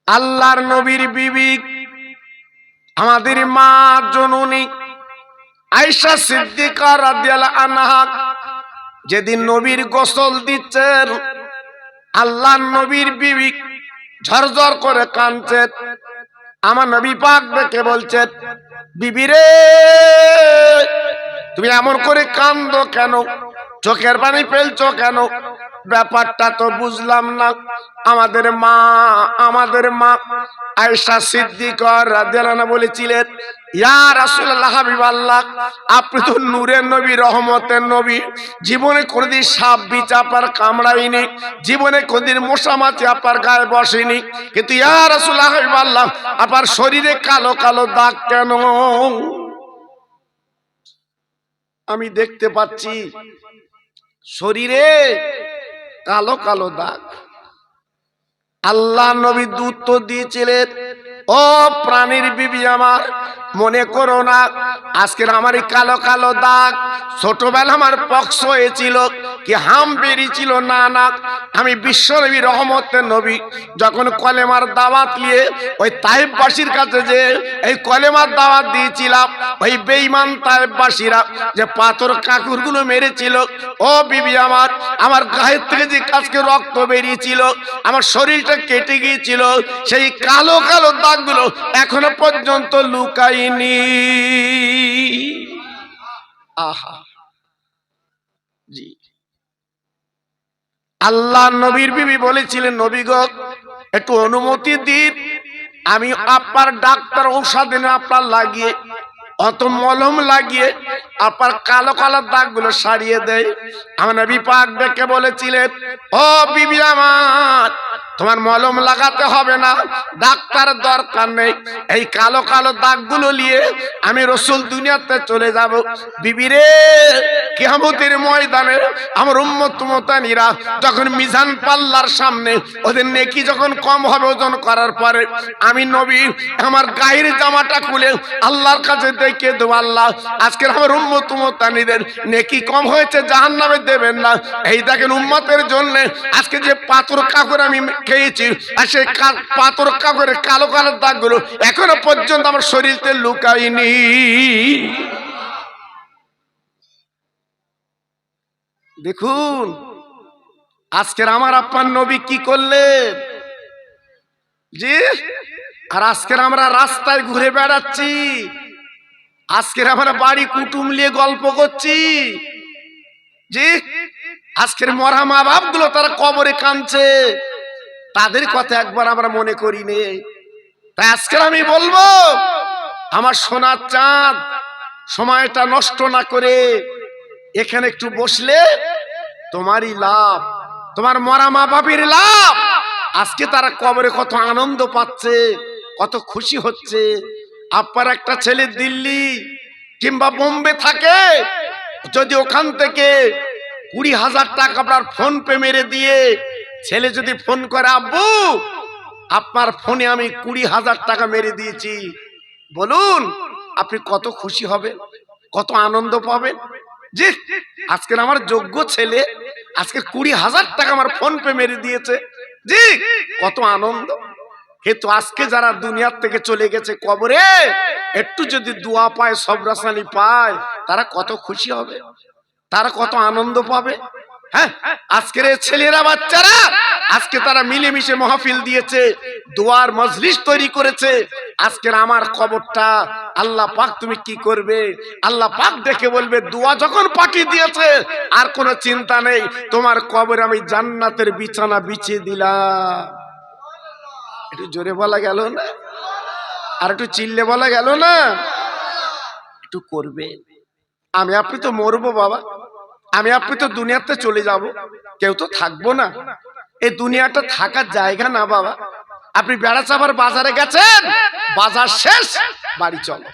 আল্লাহর নবীর বিবি, আমাদের মা জননী আয়েশা সিদ্দিকা রাদিয়াল্লাহু আনহা যেদিন নবীর গোসল দিচ্ছেন, আল্লাহর নবীর বিবি ঝরঝর করে কাঁদছেন। আমার নবী পাক দেখে বলছেন, বিবি রে, তুমি এমন করে কাঁদো কেন? চোখের পানি ফেলছো কেন? ব্যাপারটা তো বুঝলাম না। আমাদের মা আয়েশা সিদ্দিকা রাদিয়াল্লাহু আনহা বলেছিলেন, ইয়া রাসূলুল্লাহ, হাবিবাল্লাহ, আপনি তো নূরের নবী, রহমতের নবী। জীবনে কোনদিন সাপ বিছ আপনার কামড়ায়নি, জীবনে কোনদিন মশা মাছি আপনার গায়ে বসেনি, কিন্তু ইয়া রাসূলুল্লাহ, হাবিবাল্লাহ, আপনার শরীরে কালো কালো দাগ কেন? আমি দেখতে পাচ্ছি শরীরে কালো কালো দাগ। আল্লাহ নবী দূত তো দিয়েছিলেন, ও প্রাণীর বিবি আমার, মনে করো না আজকের আমার এই কালো কালো দাগ ছোটবেলা আমার পক্স হয়েছিল কি হাম বেরিয়েছিল, না না, আমি বিশ্বনবী, রহমতের নবী, যখন কলেমার দাওয়াত নিয়ে ওই তায়েফবাসীর কাছে যে এই কলেমার দাওয়াত দিয়েছিলাম, ওই বেঈমান তায়েফবাসীরা যে পাথর কাকুরগুলো মেরেছিল, ও বিবি আমার, আমার গায়ের থেকে যে আজকে রক্ত বেরিয়েছিল, আমার শরীরটা কেটে গিয়েছিল, সেই কালো কালো দাগগুলো এখনো পর্যন্ত লুকায়নি। আহা জি। আল্লাহ নবীর বিবি বলেছিলেন, নবী গো, একটু অনুমতি দিন, আমি আপনার ডাক্তার ঔষধ এনে আপনার লাগিয়ে, অত মলম লাগিয়ে আপনার কালো কালো দাগগুলো সারিয়ে দেয়। আমার নবী পাক দেখে বলেছিলেন, ও বিবি আমার, তোমার মলম লাগাতে হবে না, ডাক্তার দরকার নেই। এই কালো কালো দাগগুলো নিয়ে আমি রাসূল দুনিয়াতে চলে যাব। বিবিরে, কিয়ামতের ময়দানে আমার উম্মত উম্মতানিরা যখন মিজান পাল্লার সামনে ওদের নেকি যখন কম হবে ওজন করার পরে, আমি নবী আমার গায়ের জামাটা খুলে আল্লাহর কাছে দেখে দেব, আল্লাহ আজকের আমার উম্মত উম্মতানিদের নেকি কম হয়েছে, জাহান্নামে দেবেন না। এই দেখেন উম্মতের জন্য আজকে যে পাথর কাপড় আমি খেয়েছি, আর সেই পাথর কাপড়ের কালো কালো দাগগুলো এখনো পর্যন্ত আমার শরীরতে লুকায়নি। দেখুন আজকের আমার আপনার নবী কি করলেন জি। আর আজকের আমরা রাস্তায় ঘুরে বেড়াচ্ছি, আজকের আমরা বাড়ি কুটুম নিয়ে গল্প করছি জি। আজকের মরা মা বাপ গুলো তারা কবরে কাঁদছে, তাদের কথা একবার আমরা মনে করি নে। তাই আজকের আমি বলবো, আমার সোনার চাঁদ সময়টা নষ্ট না করে এখানে একটু বসলে তোমারই লাভ, তোমার মরা মা বাপের লাভ। আজকে তারা কবরে কত আনন্দ পাচ্ছে, কত খুশি হচ্ছে। আপনার একটা ছেলে দিল্লি কিংবা বোম্বে থাকে, যদি ওখান থেকে 20,000 টাকা আপনার ফোন পে মেরে দিয়ে ছেলে যদি ফোন করে, আব্বু আপনার ফোনে আমি 20,000 টাকা মেরে দিয়েছি, বলুন আপনি কত খুশি হবেন, কত আনন্দ পাবেন। জি, আজকের আমার যোগ্য ছেলে আজকে 20,000 টাকা আমার ফোন পে মেরে দিয়েছে, জি কত আনন্দ। কিন্তু আজকে যারা দুনিয়ার থেকে চলে গেছে কবরে, একটু যদি দোয়া পায়, সবরাসানি পায়, তারা কত খুশি হবে, তারা কত আনন্দ পাবে। হ্যাঁ, আজকের ছেলেরা বাচ্চারা আজকে তারা মিলেমিশে মাহফিল দিয়েছে, দোয়ার মজলিস তৈরি করেছে। আজকের আমার কবরটা আল্লাহ পাক তুমি কি করবে, আল্লাহ পাক দেখে বলবে দোয়া যখন পাঠিয়ে দিয়েছে আর কোনো চিন্তা নেই, তোমার কবরে আমি জান্নাতের বিছানা বিছিয়ে দিলাম। একটু জোরে বলা গেল না, আর একটু চিল্লে বলা গেল না, একটু করবে। আমি আপনি তো মরবো বাবা, আমি আপনি তো দুনিয়াতে চলে যাব, কেউ তো থাকবো না। এই দুনিয়াটা থাকার জায়গা না বাবা। আপনি বেড়াচাবার বাজারে গেছেন, বাজার শেষ, বাড়ি চলো।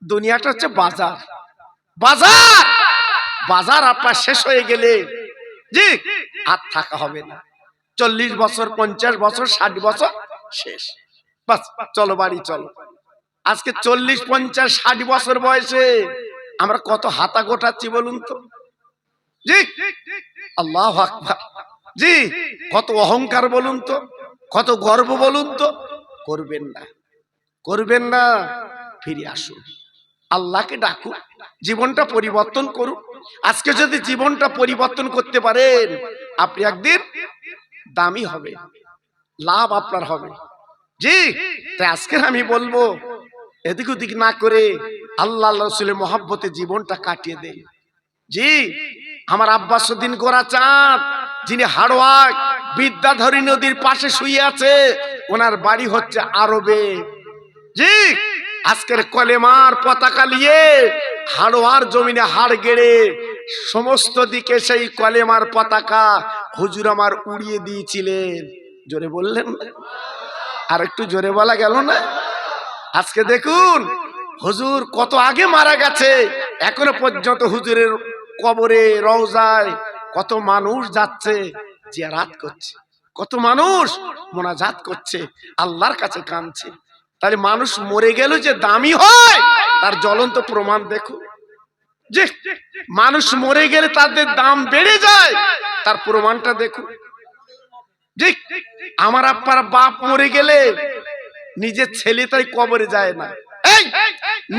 দুনিয়াটা হচ্ছে বাজার, বাজার বাজার আপনার শেষ হয়ে গেলে জি আর থাকা হবে না। 40 বছর 50 বছর 60 বছর শেষ, বাস চলো বাড়ি চলো। আজকে 40 50 60 বছর বয়সে আমরা কত হাতা গোটাচ্ছি বলুন তো জি। আল্লাহু আকবার জি, কত অহংকার বলুন তো, কত গর্ব বলুন তো। করবেন না, করবেন না, ফিরে আসুন, আল্লাহকে ডাকুন, জীবনটা পরিবর্তন করুন। আজকে যদি জীবনটা পরিবর্তন করতে পারেন, আপনি একদিন দামি হবে, লাভ আপনার হবে জি। তাই আজকে আমি বলবো এদিক ওদিক না করে আল্লাহ রাসূলের মহব্বতে জীবনটা কাটিয়ে দেন জি। আমার আব্বাসউদ্দিন গোরা চাঁদ, যিনি হাড়োয়া বিদ্যাধরী নদীর পাশে শুয়ে আছে, ওনার বাড়ি হচ্ছে আরবে জি। আজকের কলেমার পতাকা নিয়ে হাড়োয়ার জমিনে হাড় গেড়ে সমস্ত দিকে সেই কলেমার পতাকা হুজুর আমার উড়িয়ে দিয়েছিলেন। জোরে বললেন না, আর একটু জোরে বলা গেল না। আজকে দেখুন হুজুর কত আগে মারা গেছে, এখনো পর্যন্ত হুজুরের কবরে রওজায় কত মানুষ যাচ্ছে, জিয়ারত করছে, কত মানুষ মোনাজাত করছে, আল্লাহর কাছে কাঁদছে। তাহলে মানুষ মরে গেল যে দামি হয়, তার জ্বলন্ত প্রমাণ দেখুন। যে মানুষ মরে গেলে তাদের দাম বেড়ে যায়, তার প্রমাণটা দেখুন। যে আমার আব্বার বাপ মরে গেলে নিজের ছেলে তাই কবরে যায় না, এই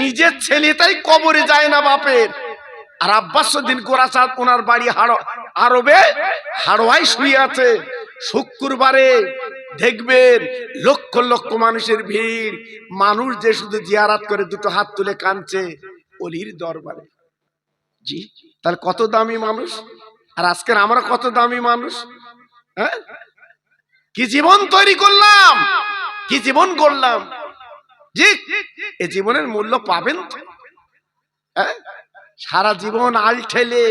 নিজের ছেলে তাই কবরে যায় না বাপের। আর আব্বাসউদ্দিন গোরা চাঁদ ওনার বাড়ি আরবে হাড়োয়ায় শুয়ে আছে। শুক্রবারে দেখবেন লক্ষ লক্ষ মানুষের ভিড়, মানুষ যে শুধু জিয়ারত করে দুটো হাত তুলে কাঁদছে অলির দরবারে জি। তাহলে কত দামি মানুষ, আর আজকের আমরা কত দামি মানুষ। হ্যাঁ, কি জীবন তৈরি করলাম, কি জীবন গড়লাম জি। এই জীবনের মূল্য পাবেন তো। হ্যাঁ, সারা জীবন আল ঠেলে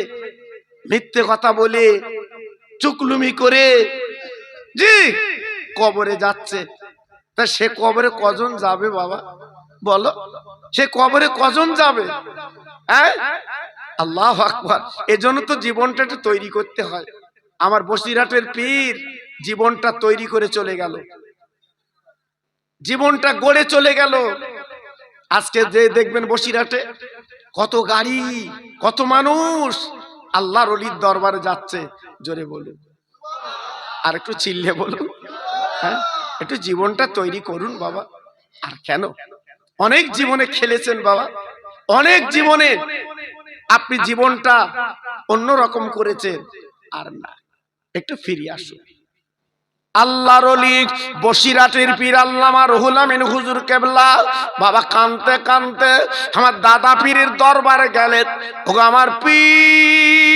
মিথ্যে কথা বলে চুকলুমি করে জি কবরে যাচ্ছে। তা সে কবরে কজন যাবে বাবা বলো? সে কবরে কজন যাবে? হ্যাঁ, আল্লাহু আকবার। এজন্য তো জীবনটা একটু তৈরি করতে হয়। আমার বসিরহাটের পীর জীবনটা তৈরি করে চলে গেল, জীবনটা গড়ে চলে গেল। আজকে যে দেখবেন বসিরহাটে কত গাড়ি, কত মানুষ আল্লাহর ওলির দরবারে যাচ্ছে। জোরে বলুন, আর একটু চিল্লে বলুন। হ্যাঁ, একটু জীবনটা তৈরি করুন বাবা। আর কেন? অনেক জীবনে খেলেছেন বাবা, অনেক জীবনে আপনি জীবনটা অন্যরকম করেছেন। আর না, একটু ফিরে আসুন। আল্লাহর ওলি বসিরহাটের পীর আল্লামা রুহুল আমিন হুজুর কেবলা বাবা কানতে কানতে আমার দাদা পীরের দরবারে গেলেন। ওগো আমার পীর,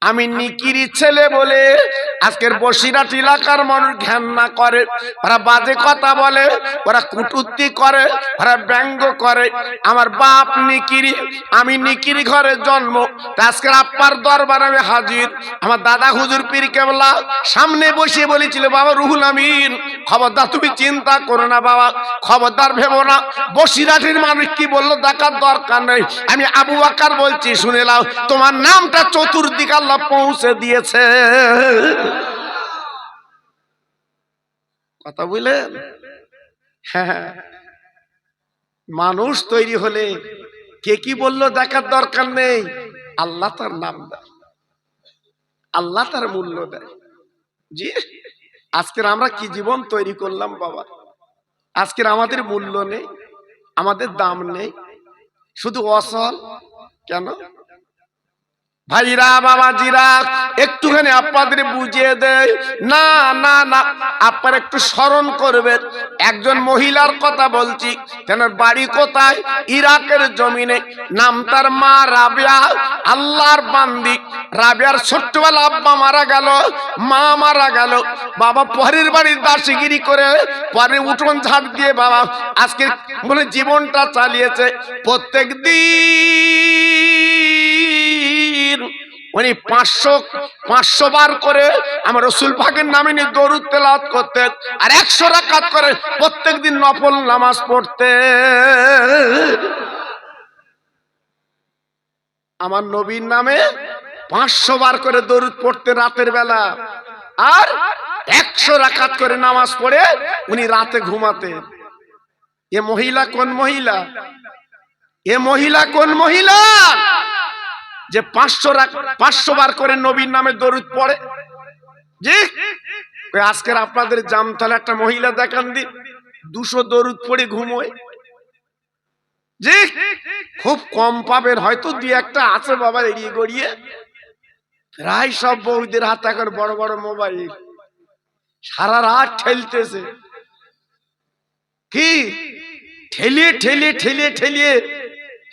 আমি নিকিরি ছেলে বলে আজকের বসিরহাট এলাকার মানুষ ঘেন্না করে, ওরা বাজে কথা বলে, ওরা কুটুক্তি করে, ওরা ব্যঙ্গ করে। আমার বাপ নিকিরি, আমি নিকিরি ঘরে জন্ম। আজকের আপ্পার দরবারে আমি হাজির। আমার দাদা হুজুর পীর কেবলা সামনে বসে বলেছিল, বাবা রুহুল আমিন খবরদার তুমি চিন্তা করো না বাবা, খবরদার ভেবো না। বসিরহাটের মানুষ কি বললো দেখার দরকার নেই। আমি আবু বকর বলছি, শুনে নাও, তোমার নামটা চতুর্দিকে আল্লাহ পৌঁছে দিয়েছে। কথা বুঝলেন? হ্যাঁ, মানুষ তৈরি হলে কে কি বললো দেখার দরকার নেই। আল্লাহ তার নাম দেয়, আল্লাহ তার মূল্য দেয়। জি, আজকের আমরা কি জীবন তৈরি করলাম বাবা। আজকের আমাদের মূল্য নেই, আমাদের দাম নেই, শুধু অসল। কেন ভাইরা বাবাজিরা? একটুখানি আপনাদের বুঝিয়ে দেয়। না না না, আপনারা একটু স্মরণ করবেন। একজন মহিলার কথা বলছি, তেনার বাড়ি কোথায়? ইরাকের জমিনে। নাম তার মা রাবিয়া। আল্লাহর বান্দি। রাবিয়ার ছোট্টবেলা আব্বা মারা গেল, মা মারা গেল। বাবা পরের বাড়ির দাসিগিরি করে, পরে উঠোন ঝাড় দিয়ে বাবা আজকে বলে জীবনটা চালিয়েছে। প্রত্যেক দিন উনি 500 বার করে আমার রাসূল পাকের নামে নিয়ে দরুদ তেলাওয়াত করতেন, আর 100 রাকাত করে প্রত্যেকদিন নফল নামাজ পড়তেন। আমার নবীর নামে 500 বার করে দরুদ পড়তে রাতের বেলা, আর 100 রাকাত করে নামাজ পড়ে উনি রাতে ঘুমাতেন। এ মহিলা কোন মহিলা? এ মহিলা কোন মহিলা যে 500 বার করে নবীর নামে দরুদ পড়ে? জি, আজকের আপনাদের জামতলা একটা মহিলা দেখান দিন 200 দরুদ পড়ে ঘুমোয়। জি, খুব কম পাবেন, হয়তো দুই একটা আছে বাবা এড়িয়ে গড়িয়ে। প্রায় সব বউদের হাতে এখন বড় বড় মোবাইল, সারা রাত ঠেলতেছে। কি ঠেলিয়ে ঠেলিয়ে ঠেলিয়ে ঠেলিয়ে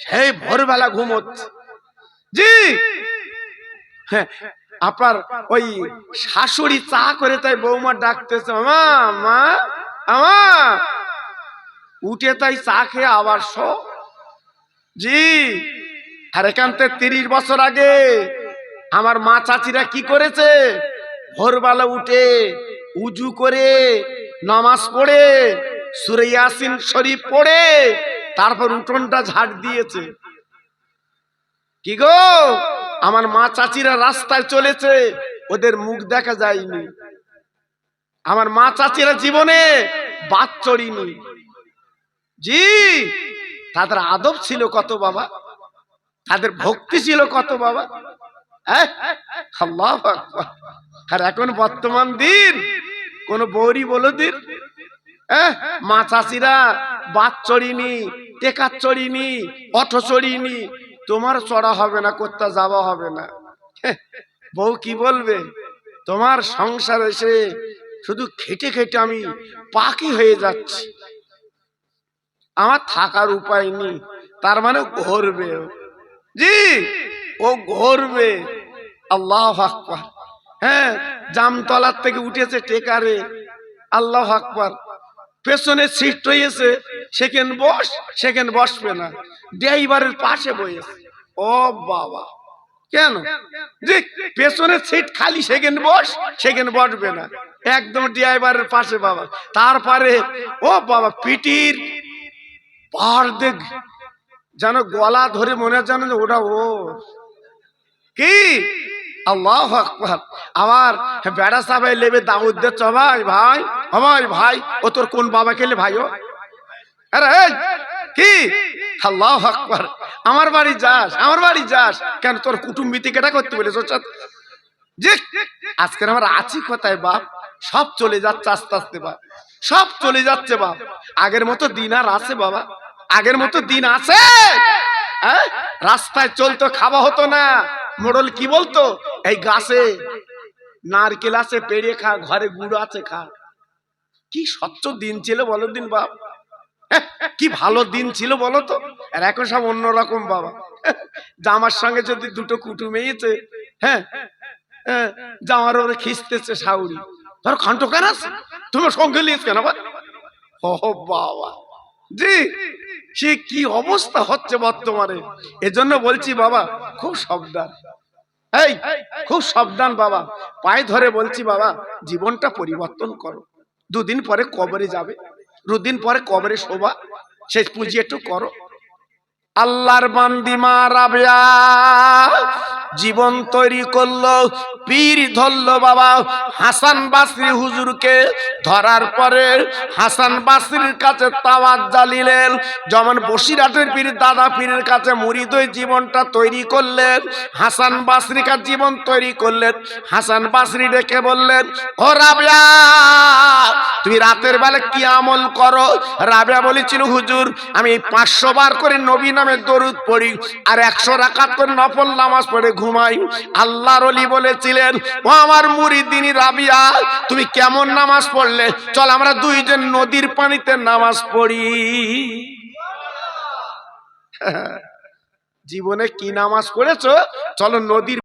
সেই ভোরবেলা ঘুমোচ্ছে। জি, হ্যাঁ, আপনার ওই শাশুড়ি চা করে তাই বৌমা ডাকতেছে, মা মা আমা, উঠে তাই চা খেয়ে আবার শো। জি, আর এখান থেকে 30 বছর আগে আমার মা চাচিরা কি করেছে? ভোরবেলা উঠে উজু করে নামাজ পড়ে সূরা ইয়াসিন শরীফ পড়ে তারপর উঠোনটা ঝাড় দিয়েছে। কি গো, আমার মা চাচিরা রাস্তায় চলেছে, ওদের মুখ দেখা যায়নি। আমার মা চাচিরা জীবনে বাদ চড়িনি। জি, তাদের আদব ছিল কত বাবা, তাদের ভক্তি ছিল কত বাবা। আল্লাহু আকবার। আর এখন বর্তমান দিন কোন বৌরি বলো দিন, মা চাচিরা বাদ চড়িনি, টেকা চড়িনি, অটো চড়িনি, তোমার চড়া হবে না, কোথা যাওয়া হবে না। বউ কি বলবে? তোমার সংসার এসে শুধু খেটে খেটে আমি পাকি হয়ে যাচ্ছি, আমার থাকার উপায় নেই। তার মানে ঘুরবে। জি, ও ঘুরবে। আল্লাহু আকবার। হ্যাঁ, জামতলার থেকে উঠেছে টেকারে। আল্লাহু আকবার। পেছনে সিট রয়েছে, সেখানে বস, সেখানে বসবে না, ড্রাইভারের পাশে বসেছে। ও বাবা, কেন? যে পেছনের সিট খালি, সেখানে বস, সেখানে বসবে না, একদম ড্রাইভারের পাশে বাবা। তারপরে ও বাবা পিটির পাড় দেখ, যেন গলা ধরে মনে হয় যেন ওটা ও কি। আল্লাহু আকবার। আবার বেড়া সাবাই লেবে দাউদ দে, ভাই ভাই আমার ভাই, ও তোর কোন বাবা কেলে ভাই ও? আরে এই কি, আল্লাহু আকবার। আমার বাড়ি যাস, আমার বাড়ি যাস কেন? তোর কুটুম্বিতে কেটা করতে বলেছ? যে আজকের আমরা আছি কোথায় বাপ? সব চলে যাচ্ছে আস্তে আস্তে বাপ, সব চলে যাচ্ছে বাপ। আগের মতো দিন আর আছে বাবা? আগের মতো দিন আছে? রাস্তায় চলতো, খাওয়া হতো না। মোড়ল কি বলতো? এই গাছে নারকেল আছে, পেড়ে খা, ঘরে গুড় আছে খা। কি স্বচ্ছ দিন ছিল বলো দিন বাপ, কি ভালো দিন ছিল বলো তো। আর এখন সব অন্যরকম বাবা। জামার সঙ্গে যদি দুটো কুটুম এসেছে, হ্যাঁ হ্যাঁ, জামার ওরে খিস্তেছে শাউরি, ধর খান্টো কেন আছে তোমার সঙ্গে লিস কেন? ও বাবা জি, সে কি অবস্থা হচ্ছে বর্তমানে। এজন্য বলছি বাবা খুব সাবধান, এই খুব সাবধান বাবা। পায়ে ধরে বলছি বাবা, জীবনটা পরিবর্তন করো। দুদিন পরে কবরে যাবে, দুদিন পরে কবরে শোভা, শেষ পুঁজি একটু করো। আল্লাহর বান্দি মা রাবেয়া জীবন তৈরি করলো, পীর ধরলো বাবা হাসান বাসরি হুজুরকে। ধরার পরে হাসান বাসরির কাছে তাওয়াজ্জুহ নিলেন, যেমন বসিরহাটের পীর দাদা পীরের কাছে মুরিদ হয়ে জীবনটা তৈরি করলেন, হাসান বাসরি কাছে জীবন তৈরি করলেন। হাসান বাসরি ডেকে বললেন, ও রাবেয়া তুমি রাতের বেলা কি আমল করো? রাবেয়া বলেছিল, হুজুর আমি 500 বার করে নবী নামে দরুদ পড়ি আর 100 রাকাত করে নফল নামাজ পড়ে ঘুমাই। আল্লাহর ওলি বলেছিলেন, ও আমার মুরিদিনী রাবিয়া তুমি কেমন নামাজ পড়লে? চল আমরা দুইজন নদীর পানিতে নামাজ পড়ি। জীবনে কি নামাজ পড়েছো? চলো নদীর